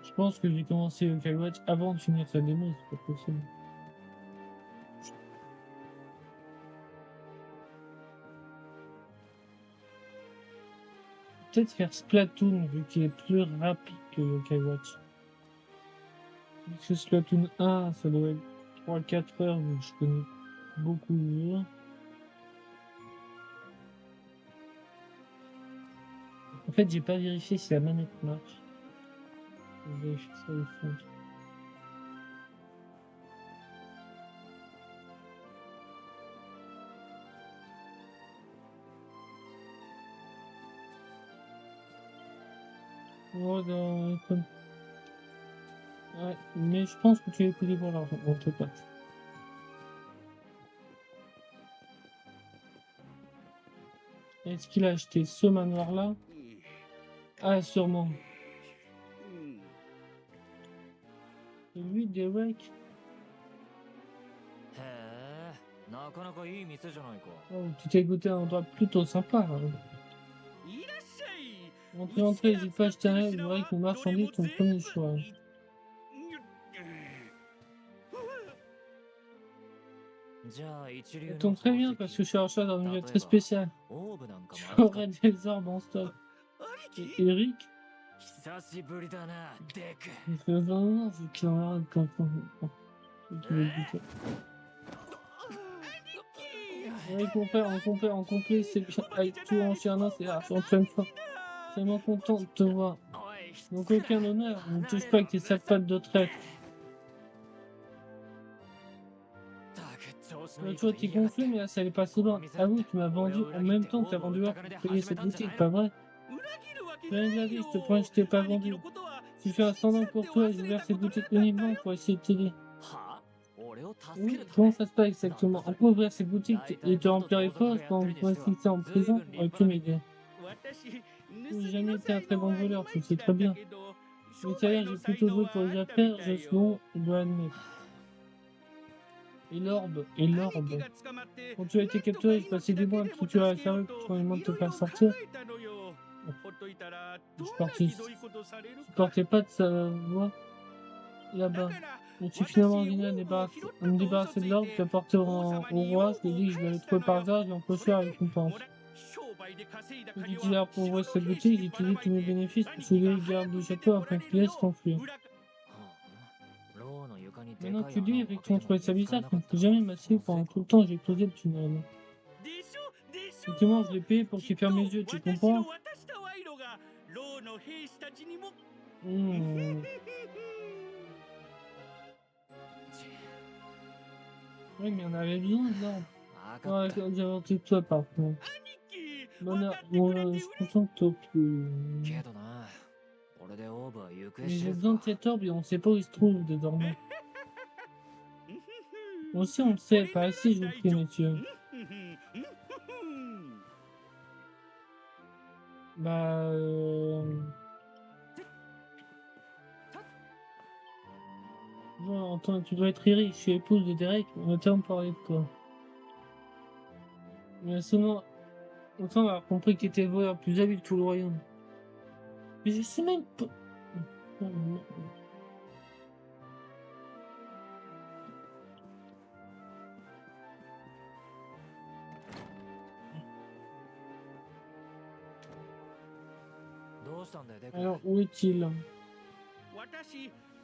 Je pense que j'ai commencé Local Watch avant de finir sa démo, c'est pas possible. Peut-être faire Splatoon, vu qu'il est plus rapide que Local Watch. Parce que Splatoon 1, ça doit être 3-4 heures, donc je connais beaucoup mieux. En fait, j'ai pas vérifié si la manette marche. Je vais vérifier ça aussi. Oh, ouais, mais je pense que tu es payé pour l'argent, en tout cas. Est-ce qu'il a acheté ce manoir-là? Ah, sûrement. Et lui, Derek. へえ、なかなかいい店じゃないか。 Oh, tu t'es goûté un endroit plutôt sympa. Hein. いらっしゃい。 Entrée, n'hésite pas à acheter un rêve, vous verrez que nos marchandises sont ton premier choix. Ça tombe très bien parce que je suis en recherche d'un objet très spécial. J'aurais des orbes en stock. Et Eric, 久しぶりだな、デク。 Il fait 20 ans, je qu'il en arrête quand tu veux buter. Oui, en complet, c'est bien. Avec tout en chien, c'est argent pleine fois. Tellement content de te voir. おい、 Donc aucun honneur, on ne touche pas avec tes sales pattes de traître. ったく調子のい L'autre いこ fois, と t'es 言いやがって gonflé, mais là, ça allait pas si loin. Avoue, tu m'as vendu en même temps que t'as vendu l'or pour payer cette boutique, pas vrai? Je viens de la vie, je te promets que je t'ai pas vendu. Tu fais un stand pour toi et j'ai ouvert cette boutique uniquement pour essayer de t'aider. はあ、俺を助け Oui, るた comment め ça se passe exactement? En quoi ouvrir cette boutique et te remplir les poches quand je me fixer en prison aurait pu m'aider. J'ai jamais été un très bon voleur, tu le sais très bien. Mais d'ailleurs, j'ai plutôt joué pour les affaires, je dois admettre. Et l'orbe. Quand tu as été capturé, j'ai passé des mois à me structurer la cervelle pour trouver le moyen de te faire sortir. Je portais pas de sa voix là-bas. Je suis finalement ordiné à me débarrasser de l'ordre, puis à porter au roi. Je lui ai dit que je l'avais trouvé par hasard, je lui ai empoché la récompense. Je lui ai dit alors pour ouvrir cette boutique, j'ai utilisé tous mes bénéfices pour soulever les gardes du château afin qu'ils laissent s'enfuir. はあ、牢の床にでかい Maintenant 穴 tu を dis, 開 avec け ton ても trouvé ça 見つから bizarre, な tu か ne った fais の jamais か massif pendant tout le temps, j'ai creusé le tunnel. Effectivement, je l'ai payé pour qu'il ferme les yeux, tu comprends? Hmm. Oui, mais on avait besoin de l'ordre. わか Ouais, った j'avais inventé que toi par contre. Bonheur, bon, je suis content que toi plus. けどな、俺でオーブは行方 Mais 知 j'ai れず besoin だ de cet orbe et on sait pas où il se trouve désormais. Aussi, on le sait, pas ici, je vous prie, messieurs. Bah. Bon, attends, tu dois être Riri, je suis épouse de Derek, on a tellement parlé de toi. Mais seulement, autant avoir compris que t'étais le voleur le plus habile de tout le royaume. Mais je sais même pas. Non. どうしたんだよ、デク。 Alors, où est-il?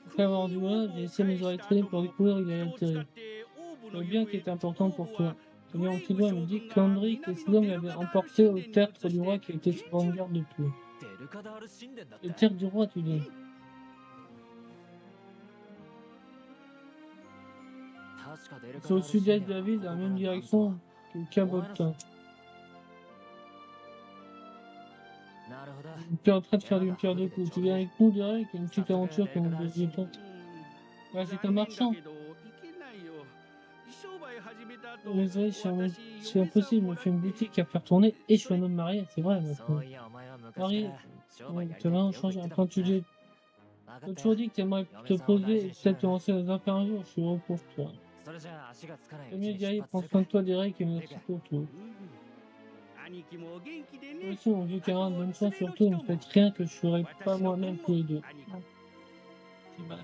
Après avoir du mal, j'ai laissé mes oreilles traîner pour découvrir où il allait atterrir. Le bien qui était important pour toi. Le bien anti-doigt me dit qu'Hendrik et ses hommes l'avaient emporté au tertre du roi qui était souvent en garde depuis. デルカダール神殿だっ Le て tertre du roi, tu dis? 確かデルカ C'est ダ au ール神 sud-est 殿 de la は ville, こ dans こ la から même なんと direction que Cabotin. なるほど。 Tu es en train de faire d'une pierre deux coups. Tu viens avec nous, Derek, une petite aventure que nous ne devions pas. Ouais, c'est un marchand. Désolé, c'est impossible, il me fait une boutique à faire tourner et je suis un homme marié, c'est vrai そ maintenant. ういや、お前は昔か Marie, ら商売や tu り as たい vraiment ってよく changé. 言ってた Enfin, もん tu な。 dis, わか tu as った toujours よ。 dit que tu aimerais te poser et peut-être te lancer dans les affaires un jour. Je suis heureux pour toi. それじゃあ足がつかないう Le ち mieux に d'y 出 aller, 発 prends する soin か。 de toi, Derek, et merci pour tout. Moi aussi, mon vieux camarade, bonne chance surtout, ne faites rien que je ferais pas moi-même tous les deux. C'est mal.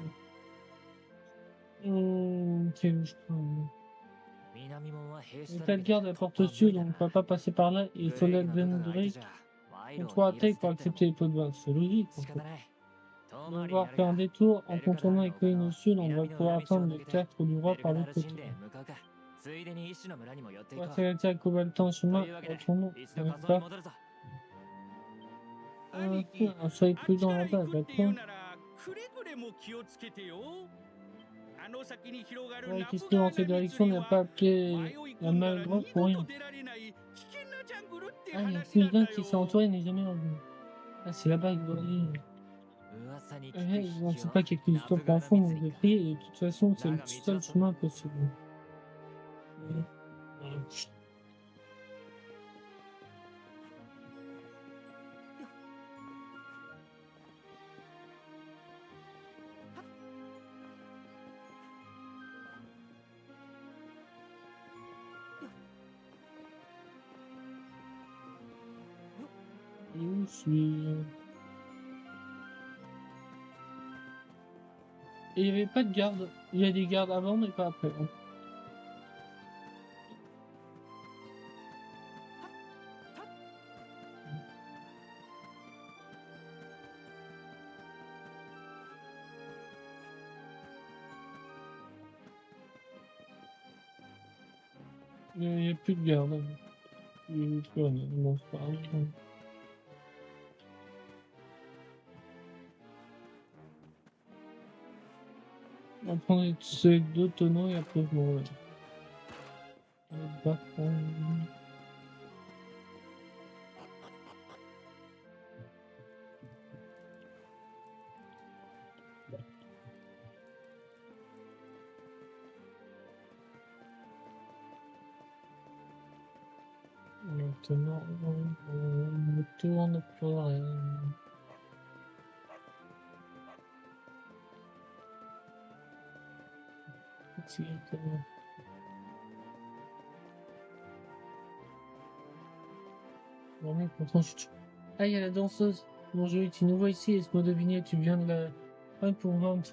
C'est où je crois. 南門は兵士 Les だら tas け de で gardes à 突破は porte 無 sud, 理 on だ ne な。 peut pas passer par là, et グ sur レ la イの部下が相手 Drake, じゃ賄賂 on を trouvera 握ら taille せ pour てっての accepter も les pots de vin. C'est logique. 仕方ない。遠 On 回 va りに devoir なる faire un が détour en ベルカダー contournant ル les の丘 collines au の sud, on va 南の pouvoir 裏道を atteindre 抜 le けて tertre du ベ roi ルカ par ダー l'autre ル côté. 神殿へ向かうか。ついでに医師の村にも寄ってい On こ va う。 s'arrêter à Cobaltin と chemin, いうわけで retournons. 一度 On 仮装 va に戻るぞ。 soyez prudent là-bas, d'accord? Ouais, qui se trouve dans cette direction n'a pas appelé la malgrande pour rien. Ah, il y a plus d'un qui s'est entouré, n'est jamais revenu. Ah, c'est là-bas qu'il doit aller. 噂に聞く Eh, 秘 on ne 境 sait pas quelques ナ histoires ブガラ profondes, 密 on 林 devait か。 prier, et de toute façon, c'est le seul chemin possible. Et où suis-je? Et il n'y avait pas de garde. Il y a des gardes avant, mais pas après. Hein. Il n'y a plus de garde. Il n'y a plus rien. Non, c'est pas grave. On va prendre ces deux tonneaux et après bon. On va se battre. Maintenant, on ne tourne plus rien. Bon, mais pourtant, ah, il y a la danseuse. Mon joli, tu nous vois ici, laisse-moi deviner, tu viens de la... Ah, pour vendre.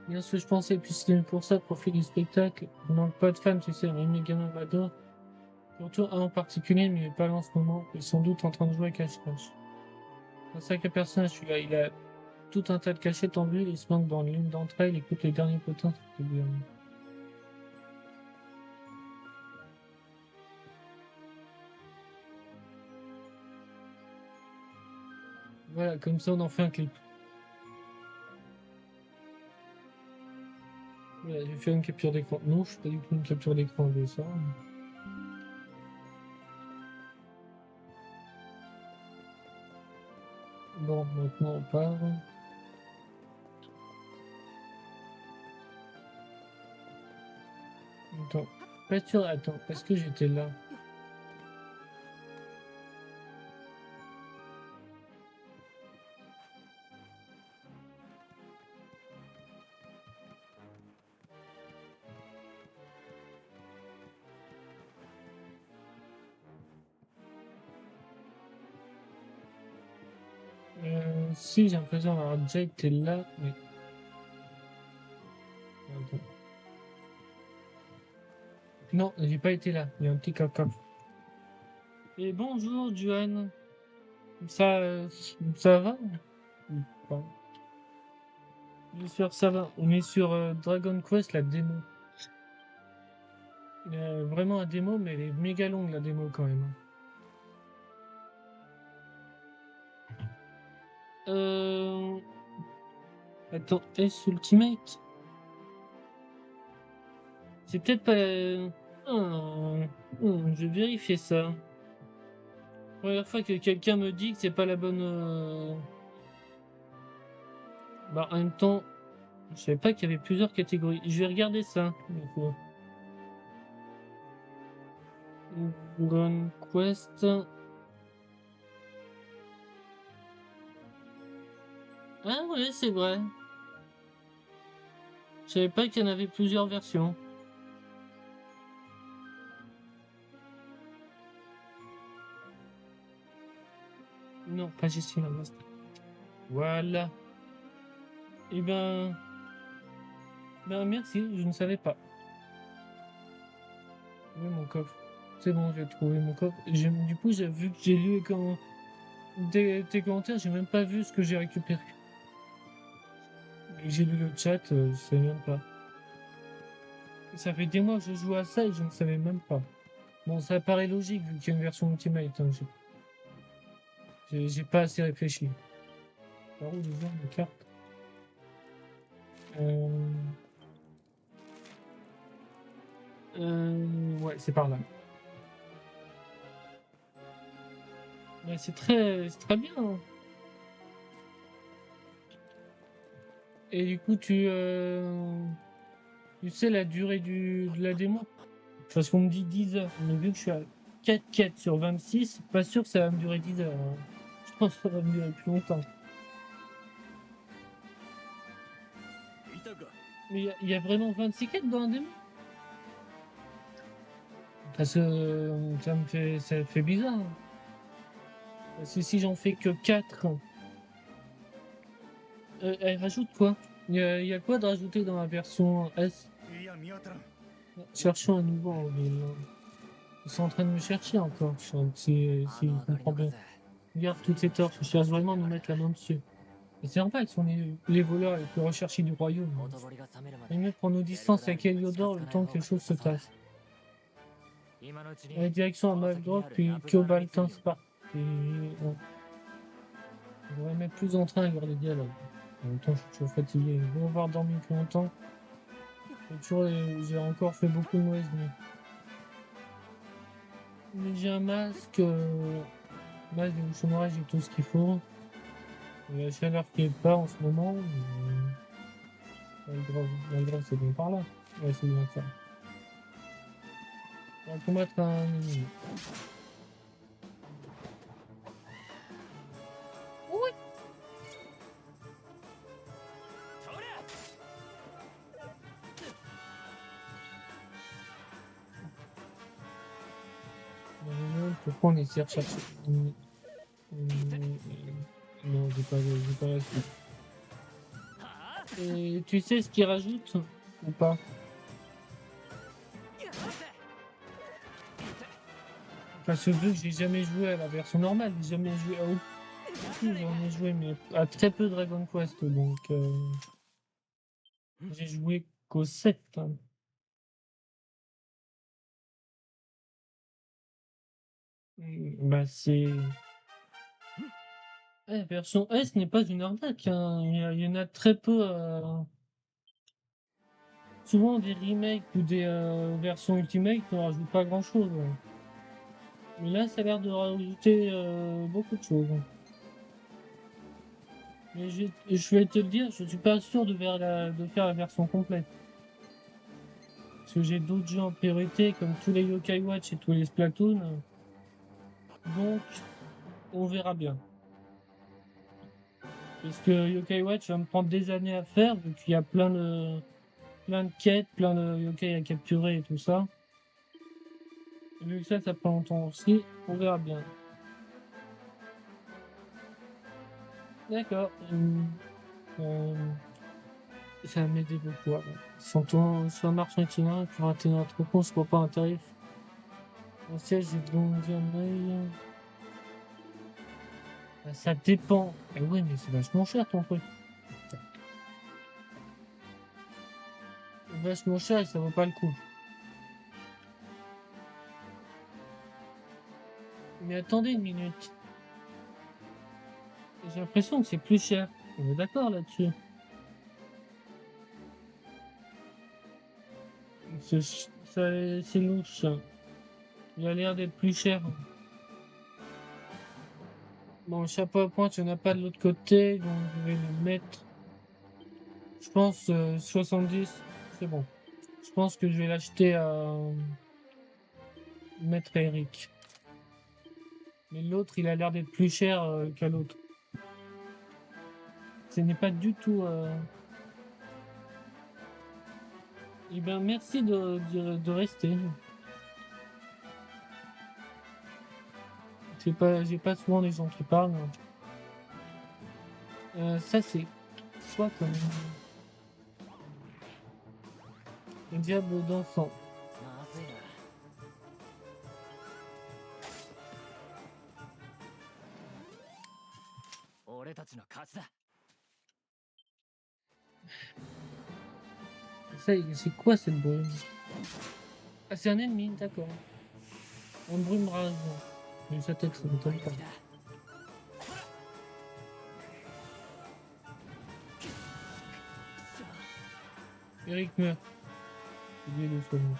Bien ce que je pensais, puis c'était pour ça, profit du spectacle. On manque pas de fans, tu sais, mes gamins m'adorent. Surtout un en particulier, mais il est pas là en ce moment. Il est sans doute en train de jouer à cache-cache. Un sacré personnage, celui-là. Il a tout un tas de cachettes en vue, il se manque dans l'une d'entre elles, écoute les derniers potins, c'était bien. Voilà, comme ça on en fait un clip. Voilà, j'ai fait une capture d'écran. Non, je suis pas du tout une capture d'écran de ça. Bon, maintenant on part. Attends, pas sûr, attends, est-ce que j'étais là? Si, j'ai l'impression d'avoir déjà été là, mais... Attends. Non, j'ai pas été là, il y a un petit caca. Et bonjour, Juan. Ça va? Bon. Bien sûr, ça va. On est sur Dragon Quest, la démo. Vraiment la démo, mais elle est méga longue, la démo, quand même. Euh... Attends, S Ultimate? C'est peut-être pas la... je vais vérifier ça. Première fois que quelqu'un me dit que c'est pas la bonne... Bah, en même temps, je savais pas qu'il y avait plusieurs catégories. Je vais regarder ça, du coup. Dragon Quest... Ah ouais, c'est vrai. Je savais pas qu'il y en avait plusieurs versions. Non, pas ici, là. Voilà. Eh ben merci, je ne savais pas. Oui, mon coffre. C'est bon, j'ai trouvé mon coffre. Du coup, j'ai vu que j'ai lu tes commentaires, j'ai même pas vu ce que j'ai récupéré. J'ai lu le chat, je sais même pas. Ça fait des mois que je joue à ça et je ne savais même pas. Bon, ça paraît logique vu qu'il y a une version Ultimate. Hein, j'ai pas assez réfléchi. Par où je vois mes cartes? Euh... Ouais, c'est par là. Ouais, c'est très bien. Hein. Et du coup, tu sais la durée de la démo? Parce qu'on me dit 10 heures. Mais vu que je suis à 4 quêtes sur 26, pas sûr que ça va me durer 10 heures. Hein. Je pense que ça va me durer plus longtemps. Mais il y a vraiment 26 quêtes dans la démo? Parce que ça fait bizarre. Hein. Parce que si j'en fais que 4, elle rajoute quoi? Il y a quoi de rajouter dans la version S? Cherchons à nouveau en ville. Ils sont en train de me chercher encore, si je comprends bien. Regarde toutes ces torches, ils cherchent vraiment à nous mettre la main dessus. Et c'est normal, ils sont les voleurs les plus recherchés du royaume. Ils mettent pour nos distances avec Heliodor le temps que les choses se passent. 今のうちに La direction à Magdrop puis Kyobaltin Spark. On devrait mettre plus en train à garder des dialogues. En même temps, je suis toujours fatigué. Je vais avoir dormi plus longtemps. J'ai encore fait beaucoup de mauvaises nuits. Mais j'ai un masque, masque de bouchon noir, j'ai tout ce qu'il faut. La chaleur qui est pas en ce moment. Malgré c'est bien par là. Ouais, c'est bien ça. On va combattre un ennemi. Oui. Pourquoi on essaie de chercher non, j'ai pas la suite. Et tu sais ce qu'il rajoute ou pas? Parce que vu que j'ai jamais joué à la version normale, j'ai jamais joué à aucun, j'en ai joué mais à très peu Dragon Quest, donc j'ai joué qu'au 7. Hein. Bah c'est... La version S n'est pas une arnaque, hein. Il y en a très peu. Souvent des remakes ou des versions Ultimate ne rajoutent pas grand chose. Ouais. Mais là, ça a l'air de rajouter beaucoup de choses. Mais je vais te le dire, je suis pas sûr de faire la version complète. Parce que j'ai d'autres jeux en priorité, comme tous les Yokai Watch et tous les Splatoon. Donc, on verra bien. Parce que Yokai Watch va me prendre des années à faire, vu qu'il y a plein de quêtes, plein de yokai à capturer et tout ça. Et vu que ça prend longtemps aussi, on verra bien. D'accord. Ça va m'aider beaucoup. Ouais. Sans toi, sur un marchand itinérant, pour atteindre un trop con, je crois pas un tarif. Un siège, j'ai de longues œil. Ça dépend. Eh oui, mais c'est vachement cher ton truc. C'est vachement cher et ça vaut pas le coup. Mais attendez une minute. J'ai l'impression que c'est plus cher. On est d'accord là-dessus. C'est louche. Il a l'air d'être plus cher. Bon, le chapeau à pointe, il n'y en a pas de l'autre côté, donc je vais le mettre. Je pense 70, c'est bon. Je pense que je vais l'acheter à Maître Eric. Mais l'autre, il a l'air d'être plus cher qu'à l'autre. Ce n'est pas du tout. Eh bien, merci de rester. J'ai pas souvent des gens qui parlent. Ça, c'est quoi comme. Le diable d'enfant. まずいな。俺たちの勝ちだ。Ça, c'est quoi cette brume? Ah, c'est un ennemi, d'accord. Un brume rasant. Mais sa tête, ça ne m'étonne pas. Eric meurt. Il est le soignant.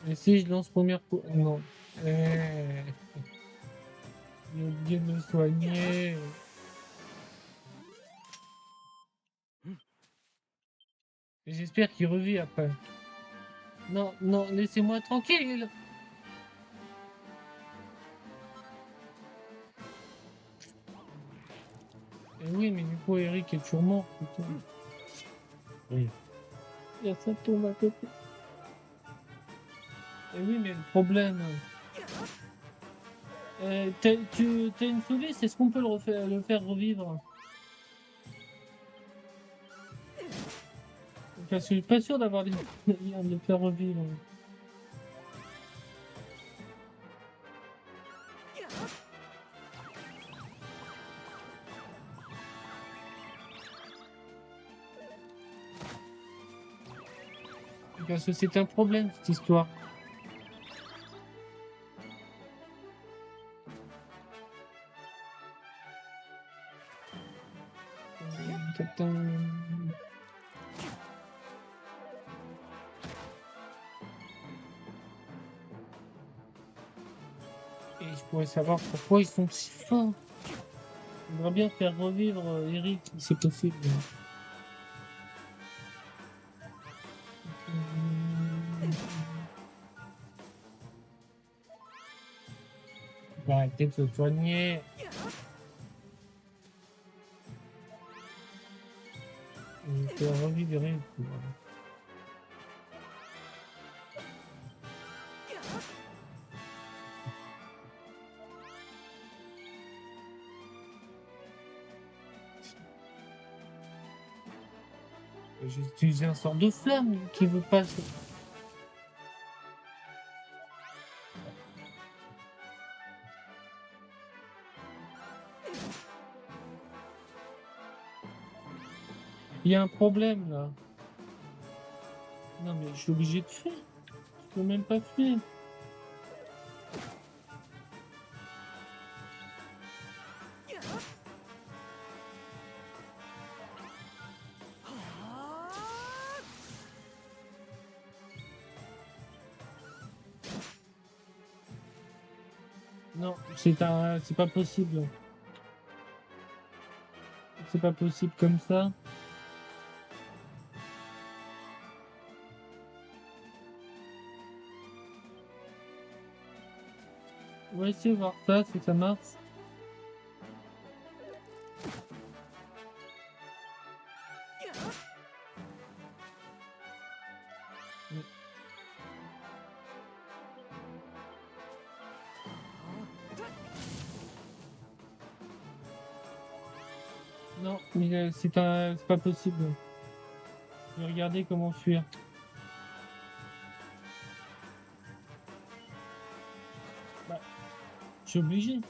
Et si je lance première coup... Non. J'ai oublié de me soigner. Et j'espère qu'il revit après. Non, non, laissez-moi tranquille. Et oui, mais du coup, Eric est toujours mort. Putain. Oui. Il y a ça tombe à côté. Et oui, mais le problème... t'as une solution, est-ce qu'on peut le faire revivre? Parce que je suis pas sûr d'avoir les moyens de le faire revivre. Parce que c'est un problème, cette histoire. Et je pourrais savoir pourquoi ils sont si forts. J'aimerais bien faire revivre Eric, si c'est possible. Bah, arrêtez de se soigner. Je vais revivre Eric. J'ai utilisé un sort de flamme qui veut pas se... Il y a un problème là. Non mais je suis obligé de fuir. Je peux même pas fuir. Non, c'est pas possible. C'est pas possible comme ça. On va essayer de voir ça, si ça marche. Non, mais c'est pas possible. Je vais regarder comment fuir. Bah, je suis obligé.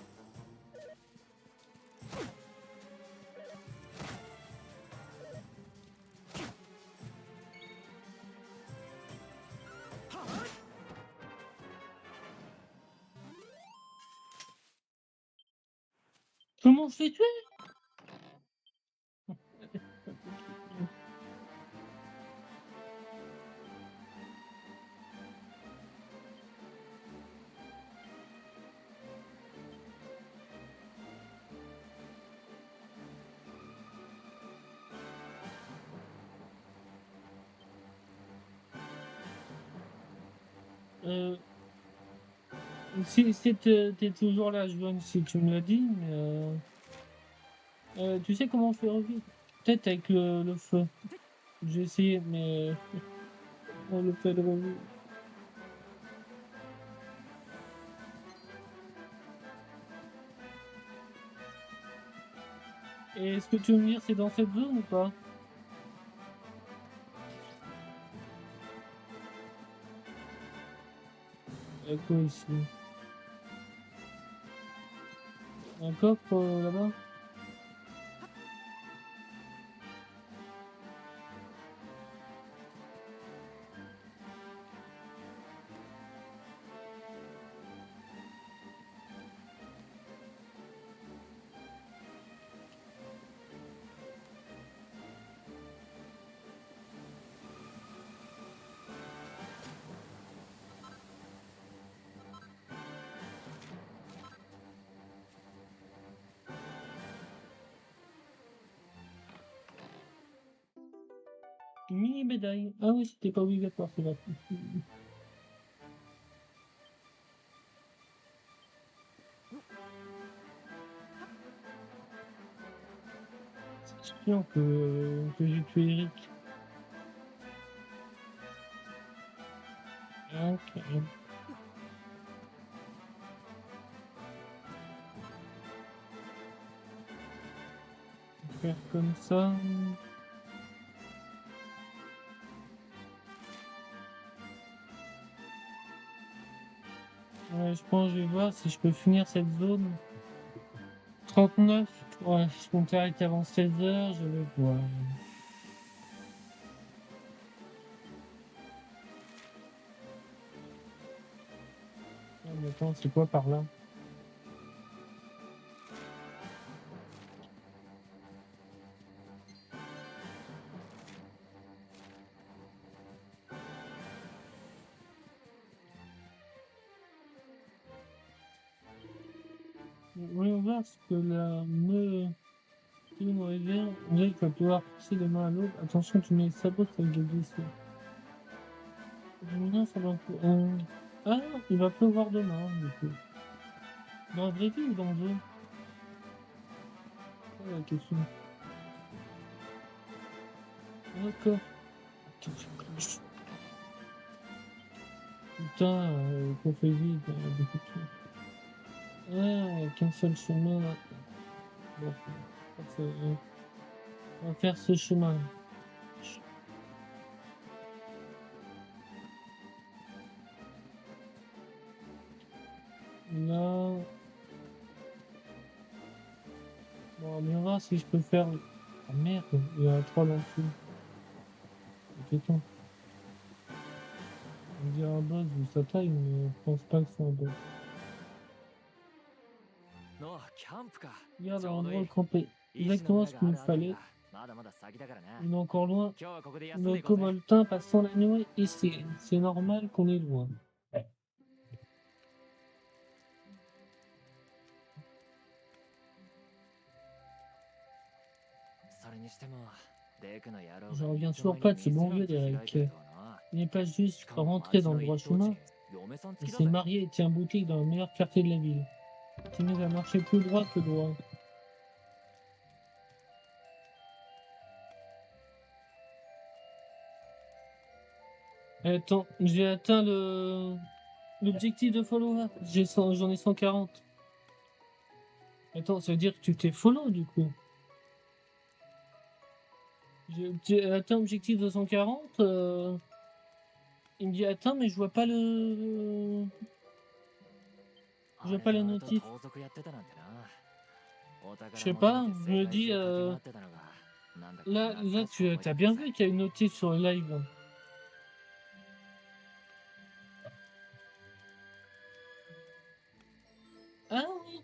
Comment je fais tuer? Euh, si t'es toujours là, Joanne, si tu me l'as dit, mais tu sais comment on fait revivre? Peut-être avec le feu. J'ai essayé, mais on le fait de revivre. Et est-ce que tu veux me dire c'est dans cette zone ou pas? Quoi ici? Un coffre là-bas? Mini médaille. Ah oui, c'était pas obligatoire, c'est vrai. C'est sûr que j'ai tué Eric. Ok. Faire comme ça. Ouais, je pense que je vais voir si je peux finir cette zone. 39. Ouais, je compte arrêter avant 16 heures, je vais voir. Attends, c'est quoi par là? Voyons voir ce que la me révère. On dirait qu'il va pouvoir passer de main à l'autre. Attention, tu mets les sabots, ça va glisser. Non, ça va. Ah, il va pleuvoir demain, du coup. Dans la vraie vie ou dans le jeu? C'est la question. D'accord. Putain, qu'on fait vite, beaucoup de trucs. Ah, qu'un seul chemin. Bon, on va faire ce chemin. Là. Bon, on va voir si je peux faire. Ah merde, il y a 3 là dessus. Ok, attends. On dirait un boss vu sa taille, mais je pense pas que c'est un boss. のキャンプか。 Regarde ちょうどい l'endroit い。 campé. いい品の Exactement 裏 ce が qu'il あ nous るあたり fallait. がまだまだ先だからな。 On est encore loin. 今日はここで休んで Le いこうぜ。 Coboltin passant la nuit ici. C'est normal qu'on est loin. それにしても、デクの野郎 Je が reviens いつ toujours の間 pas に de ce bon 店 vieux なんて開いて Derek. るとはな。 Il n'est pas し juste かも rentrer 町 dans の le 一 droit 等 chemin. 地、嫁さん Il 付きだ s'est ぜ。 marié et tient boutique dans le meilleur quartier de la ville. Qui nous a marché plus droit que droit. Attends, j'ai atteint l'objectif de follower. J'en ai 140. Attends, ça veut dire que tu t'es follow du coup. J'ai atteint l'objectif de 140. Il me dit atteint, mais je vois pas le. Je vois pas les notifs. 盗賊やってたなんてな。お宝 Je sais 求 pas, めて je me 世界 dis. 中駆け回ってたのが、なんだか Là, 懐 là かしく思 tu え as て bien くる vu ぜ。 qu'il y a une notif sur le live. Ah oui.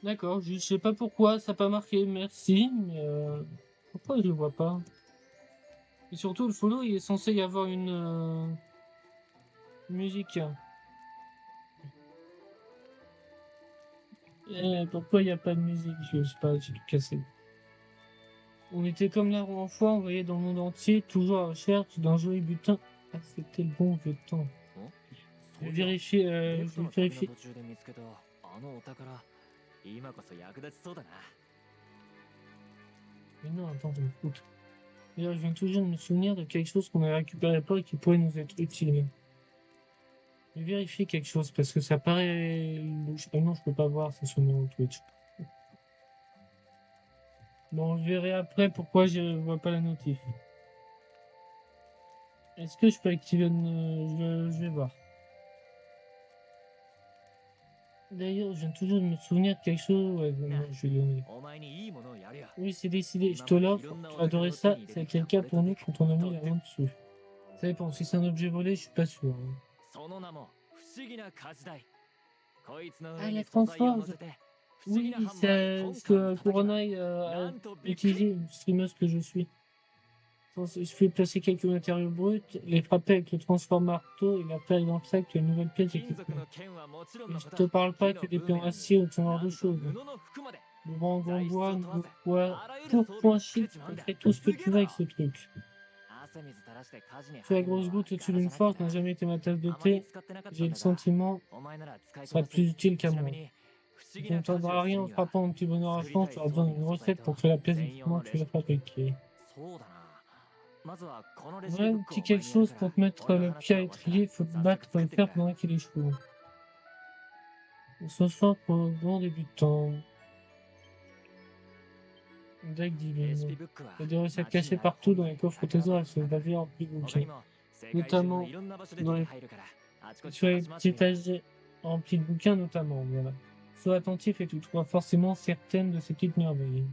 D'accord, je sais pas pourquoi, ça n'a pas marqué, merci, mais pourquoi je le vois pas? Et surtout, le follow, il est censé y avoir une musique. Pourquoi il n'y a pas de musique? Je sais pas, j'ai tout cassé. On était comme la dernière fois, on voyait dans le monde entier, toujours à la recherche d'un joli butin. Ah, c'était le bon vieux temps. そ Je う vais いや vérifier, レ je フト vais の旅の vérifier. 途中で見つけたあのお宝、今こそ役立ちそうだな。 Mais non, attends, je me fous. D'ailleurs, je viens toujours de me souvenir de quelque chose qu'on a récupéré pas et qui pourrait nous être utile. Je vais vérifier quelque chose parce que ça paraît louche. Ah non, je peux pas voir, c'est sur mon Twitch. Bon, je verrai après pourquoi je vois pas la notif. Est-ce que je peux activer je vais voir. D'ailleurs, je viens toujours de me souvenir de quelque chose. Ouais, non, je vais donner. お前にいいものをやるよ。 Oui, c'est décidé, je te l'offre. Tu vas adorer ça. Ça a été le cas pour nous quand on a mis la main dessus. Ça dépend, si c'est un objet volé, je suis pas sûr. その名も不思議な火事台。こいつの Ah, 上 la に素材を transforme. 乗せて、不思議 Oui, なハンマーで c'est トン ce カン que 叩けば Kuronai な a んとびっく utilisé, り。 une streameuse que je suis. Il suffit de placer quelques matériaux bruts, les frapper avec le transform marteau et la faire dans le sac une nouvelle pièce 金属 d'équipement. の剣はもちろん Et の je こ te と、 parle pas 木 que の des ブー pions メラン acier ou ce に genre な de んと choses. 布の服まで。 Le grand材質 bois, を問わず、 bois, あらゆる tout 装備 point を作れ chic, ちまう tu んだ。 fais tout ce que すげ tu え veux だ avec ろ。 ce truc. 汗水垂らして火事に Sur la 入るのは grosse goutte 柄 au-dessus じゃ d'une なくて force な。 n'a jamais été ma tasse de あまり thé. 使ってなかった J'ai ん le だが、 sentiment お前なら使い que こ sera なせる。 plus utile ち qu'à な moi. みに、不思議 Tu な火事 n'entendras をす rien る en には、 frappant un petit bonheur à 作り flanc, たい tu auras besoin 装備 d'une の素材 recette と pour créer la pièce 専用 d'équipement の que レ tu シ vas ピ。 fabriquer. そうだな。まずはこのレシピ Voilà ブ un ックを petit お前 quelque にやる chose か pour ら、 te mettre 俺の le 話 pied à が終わったら l'étrier, il faut te 早速 battre 作 et ってく faire れ。 pendant qu'il est chaud. Ce soir pour le bon débutant. Deck レシ divine. ピブックは Il y a des recettes 街に cachées ある partout 本 dans 来 les coffres 書いてある trésors も et の sur だ le から。 papier rempli de 他に bouquins. も世界中の Notamment いろんな場所で dans 手に les, 入るから、あちこち sur les 探し回って petits みろ。 étagers remplis de bouquins notamment. Voilà. Sois attentif et tu trouveras forcément certaines de ces petites merveilles.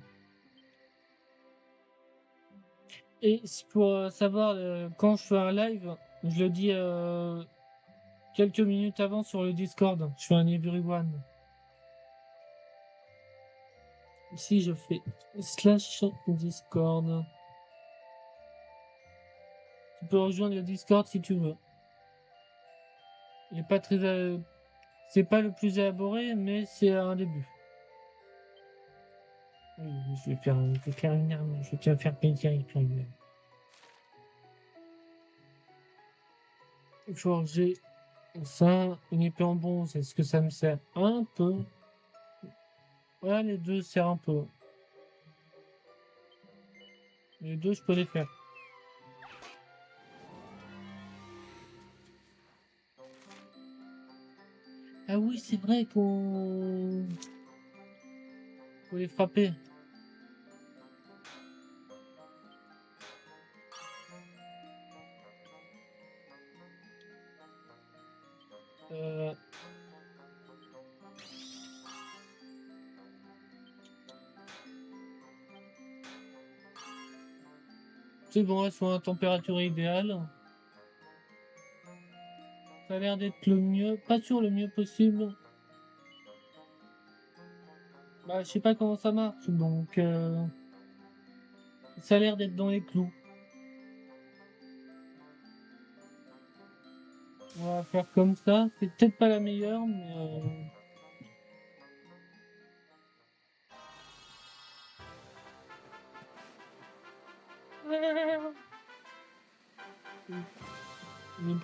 Et pour savoir quand je fais un live, je le dis quelques minutes avant sur le Discord. Je fais un everyone. Ici, je fais /Discord. Tu peux rejoindre le Discord si tu veux. Il est pas très, c'est pas le plus élaboré, mais c'est un début. Oui, je vais faire une arme. Je vais faire plaisir avec une arme. Forger ça, une épée en bronze. Est-ce que ça me sert un peu? Ouais, les deux servent un peu. Les deux, je peux les faire. Ah oui, c'est vrai qu'on faut les frapper. Euh... C'est bon, elles sont à température idéale. Ça a l'air d'être le mieux, pas sûr le mieux possible. Bah, je sais pas comment ça marche, donc ça a l'air d'être dans les clous. On va faire comme ça. C'est peut-être pas la meilleure, mais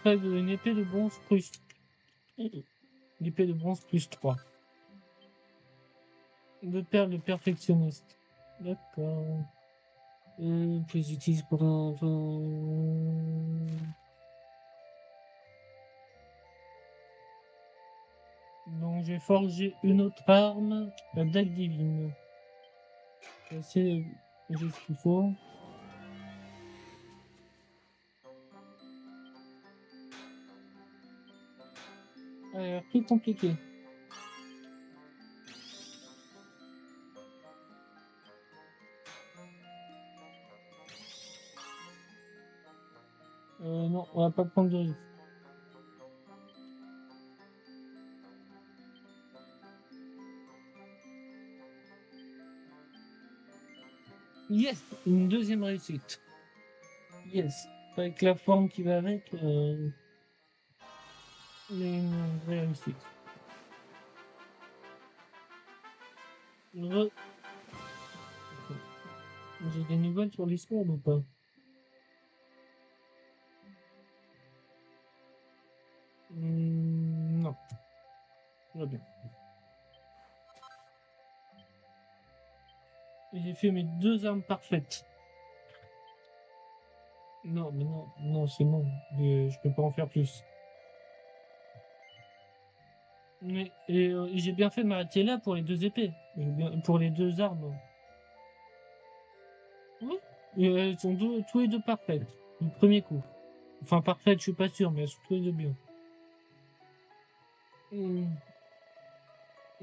une épée de bronze plus. Une épée de bronze plus 3. Deux perles de perfectionniste. D'accord. Que j'utilise pour un. Donc j'ai forgé une autre arme, la dague divine. J'ai ce qu'il faut. Alors, plus compliqué. Non, on va pas prendre de risque. Yes, une deuxième réussite. Yes, avec la forme qui va avec, mais une vraie réussite. J'ai des nouvelles sur l'histoire ou pas? Non, tout va bien. J'ai fait mes deux armes parfaites. Non, mais non, c'est bon. Je peux pas en faire plus. Mais j'ai bien fait de m'arrêter là pour les deux épées. Pour les deux armes. Oui. Et elles sont tous les deux parfaites. Du premier coup. Enfin, parfaites, je suis pas sûr, mais elles sont tous les deux bien.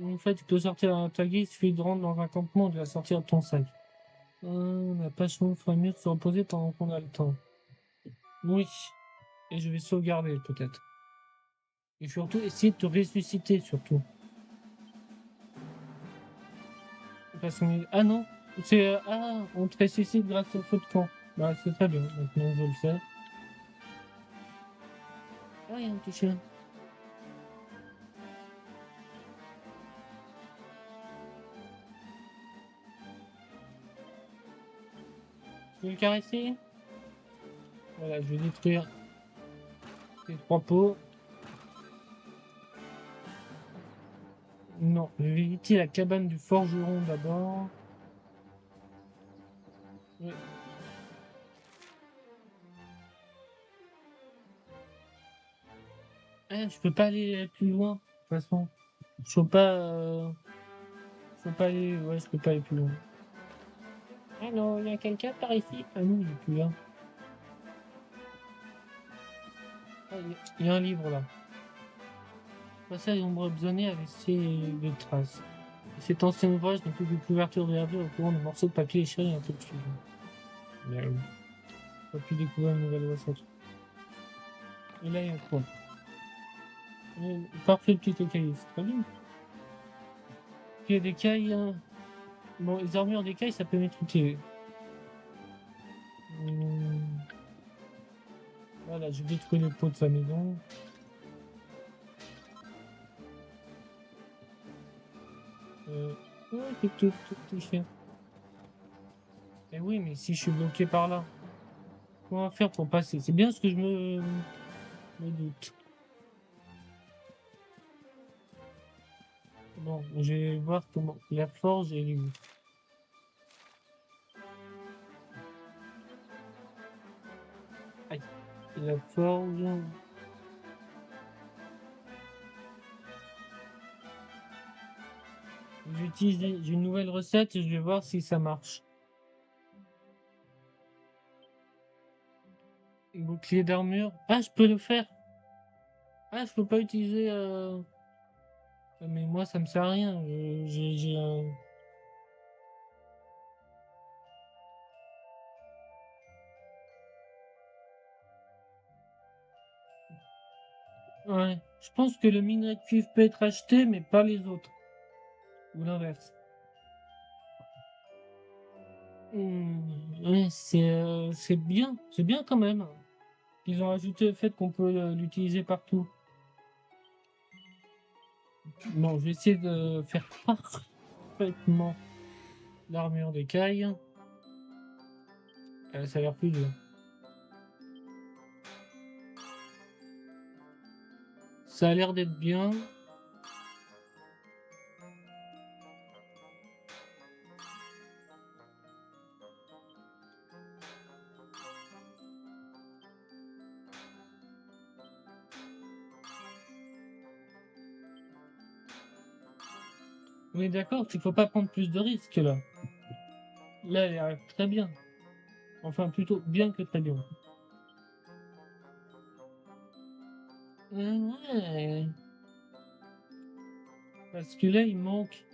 En fait, tu peux sortir ta guise, il suffit de rentrer dans un campement et de la sortir de ton sac. La passion ferait mieux de se reposer tant qu'on a le temps. Oui. Et je vais sauvegarder, peut-être. Et surtout, essayer de te ressusciter, surtout. Parce qu'on ah non, c'est on te ressuscite grâce au feu de camp. Bah c'est très bien, maintenant je le sais. Ah il y a un petit chien. Tu veux le caresser? Voilà, je vais détruire ces trois pots. Non, je vais visiter la cabane du forgeron d'abord. Oui. Je peux pas aller plus loin, de toute façon. Je peux pas, aller, ouais, je peux pas aller plus loin. Ah non, il y a quelqu'un par ici. Ah non, il est plus là. Ah, il y a un livre là. Passage ombrepsonné a laissé de traces. Cet ancien ouvrage n'est plus que couverture de herbe au courant de morceaux de papier échirés et un peu de fil. Mais on a pu découvrir une nouvelle recette. Et là, il y a quoi? Parfait petit écaillé, c'est très bien. Ok, d'écailles. Bon, les armures d'écailles, ça peut m'étriquer. Voilà, j'ai détruit les pots de sa maison. Ouais, tout fait. Et oui, mais si je suis bloqué par là, comment faire pour passer? C'est bien ce que je me doute. Bon, je vais voir comment la forge est lui. Aïe, la forge. J'ai une nouvelle recette et je vais voir si ça marche. Bouclier d'armure. Ah, je peux le faire. Ah, je peux pas utiliser. Mais moi, ça me sert à rien. J'ai un. Ouais. Je pense que le minerai de cuivre peut être acheté, mais pas les autres. Ou l'inverse. Ouais, c'est bien. C'est bien quand même. Ils ont ajouté le fait qu'on peut l'utiliser partout. Bon, je vais essayer de faire parfaitement l'armure d'écaille. Ça a l'air plus dur. Ça a l'air d'être bien. On est d'accord qu'il faut pas prendre plus de risques là. Là, elle arrive très bien. Enfin, plutôt bien que très bien. Ouais. Parce que là, il manque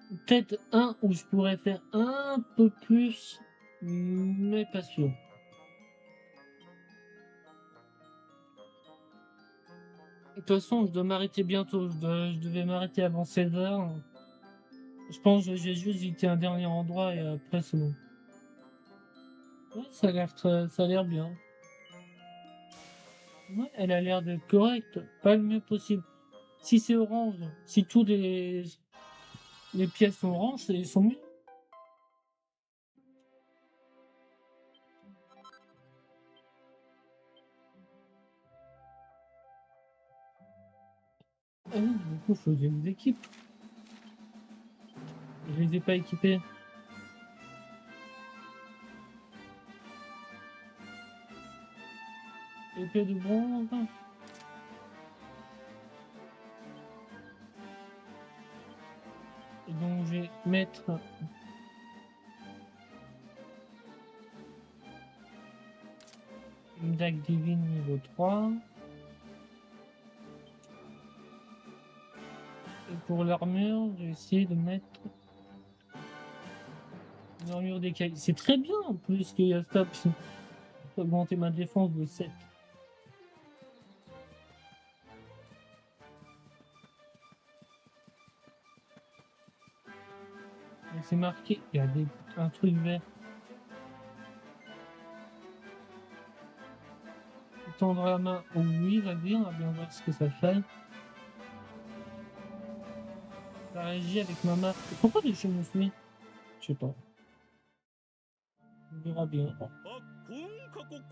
peut-être un où je pourrais faire un peu plus, mais pas sûr. De toute façon, je dois m'arrêter bientôt. Je devais m'arrêter avant 16h. Je pense que j'ai juste visité un dernier endroit et après c'est bon. Ouais, ça a l'air bien. Ouais, elle a l'air d'être correcte, pas le mieux possible. Si c'est orange, si tous les pièces sont oranges, ils sont mieux. Ah oui, du coup, faut que je les équipe. Je les ai pas équipés. Épée de bronze. Et donc, je vais mettre une dague divine niveau 3. Et pour l'armure, je vais essayer de mettre une armure d'écaille. C'est très bien en plus qu'il y a ça. Puis augmenter ma défense de 7. Et c'est marqué, il y a un truc vert. Tendre la main, oui, vas-y, on va bien voir ce que ça fait. Ça réagit avec ma marque. Pourquoi les cheveux me suivent? Je sais pas. On verra bien.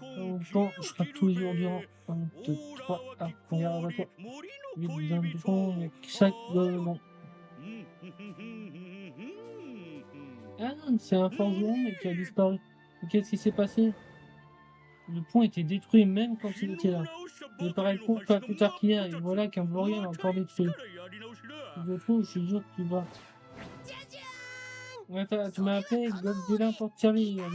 Bon, je ferai tous les jours durant 1, 2, 3, ah, regarde à toi. 8 d'un bouchon, il y a que ça de bon. Ah, c'est un forgeron mais qui a disparu. Qu'est-ce qui s'est passé? Le pont était détruit même quand il était là. Il paraît le pont pas plus tard qu'hier, et voilà qu'un vaurien l'a encore détruit. Je trouve, je suis sûr que tu vas. Attends, tu m'as appelé, Gob Vilain pour te servir.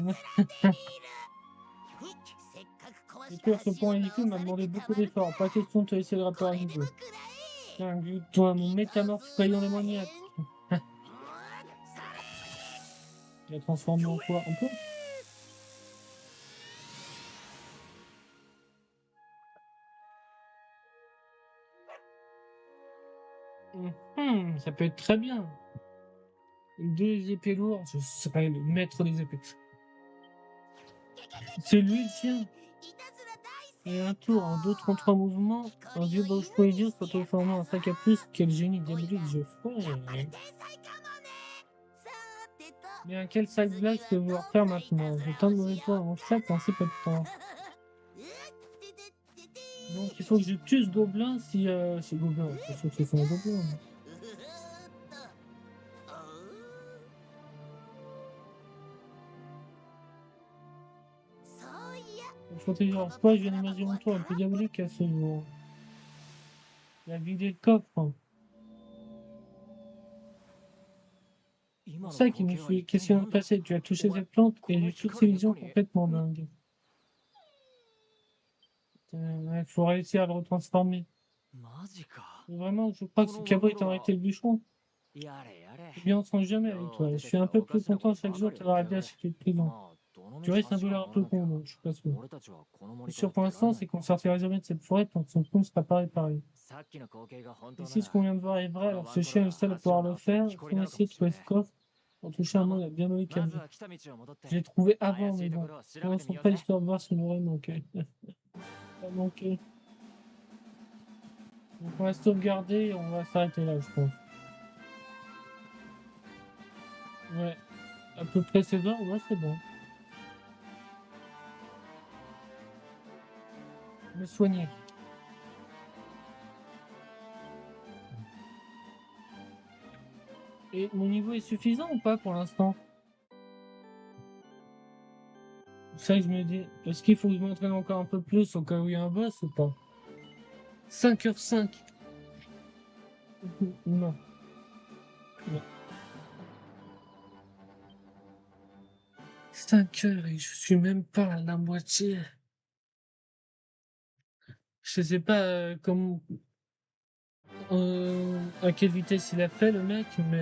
Détruire ce pont ridicule m'a demandé beaucoup d'efforts. Pas question de te laisser le rapport à nouveau. Tiens, toi, mon métamorphe crayon démoniaque. Il a transformé en quoi? En quoi? ça peut être très bien. 2 épées lourdes, je serais le maître des épées. C'est lui le chien. Et un tour en 2 3 mouvements, un vieux bouche-trou idiot soit transformé en sac à puce. Quel génie diabolique je ferais. Mais quel sac blague je vais vouloir faire maintenant? J'ai tant de mauvais points dans mon sac en si peu de temps. Donc il faut que je tue ce gobelin si c'est gobelin. C'est sûr que c'est un gobelin. Il faut te dire, quoi, je viens d'imaginer mon tour un peu diabolique à ce jour. Il a vidé le coffre. Hein. C'est pour ça qu'il nous fait questionner le passé. Tu as touché cette plante et j'ai toutes ces visions complètement dingues. Il faut réussir à le retransformer. マジか Vraiment, je crois que ce cabri est arrêté le bûcheron. やれやれ Eh bien, on ne sent jamais avec toi. Je suis un peu plus content chaque jour de t'avoir aidé à chercher le prison. まあどの Tu 道 restes un 足 peu は là un 回ら peu なきゃ con, donc je suis pas sûr. 俺たちはこの Le 森 sûr から pour 出ら l'instant, れな c'est い qu'on ne sortira jamais de cette forêt tant que son pont ne sera pas réparé. さっきの光景が本 Et 当な si ら ce qu'on vient de voir est vrai, alors ce chien est le seul à pouvoir le faire. On essayer de trouver ce coffre. En touchant un mot, il a bien donné ま calme. ずは来た道を戻って Je l'ai trouvé 怪 avant, し mais いと bon. ころを調べ Commençons てみよう pas ぜ l'histoire de voir ce qui m'aurait manqué. Pas manqué. Donc on va sauvegarder et on va s'arrêter là, je pense. Ouais. À peu près c'est bon, ouais, c'est bon. Me soigner. Et mon niveau est suffisant ou pas pour l'instant? C'est ça que je me dis. Est-ce qu'il faut que je m'entraîne encore un peu plus au cas où il y a un boss ou pas? 5h05. Non. Non. 5 heures et je suis même pas à la moitié. Je sais pas comment, à quelle vitesse il a fait le mec, mais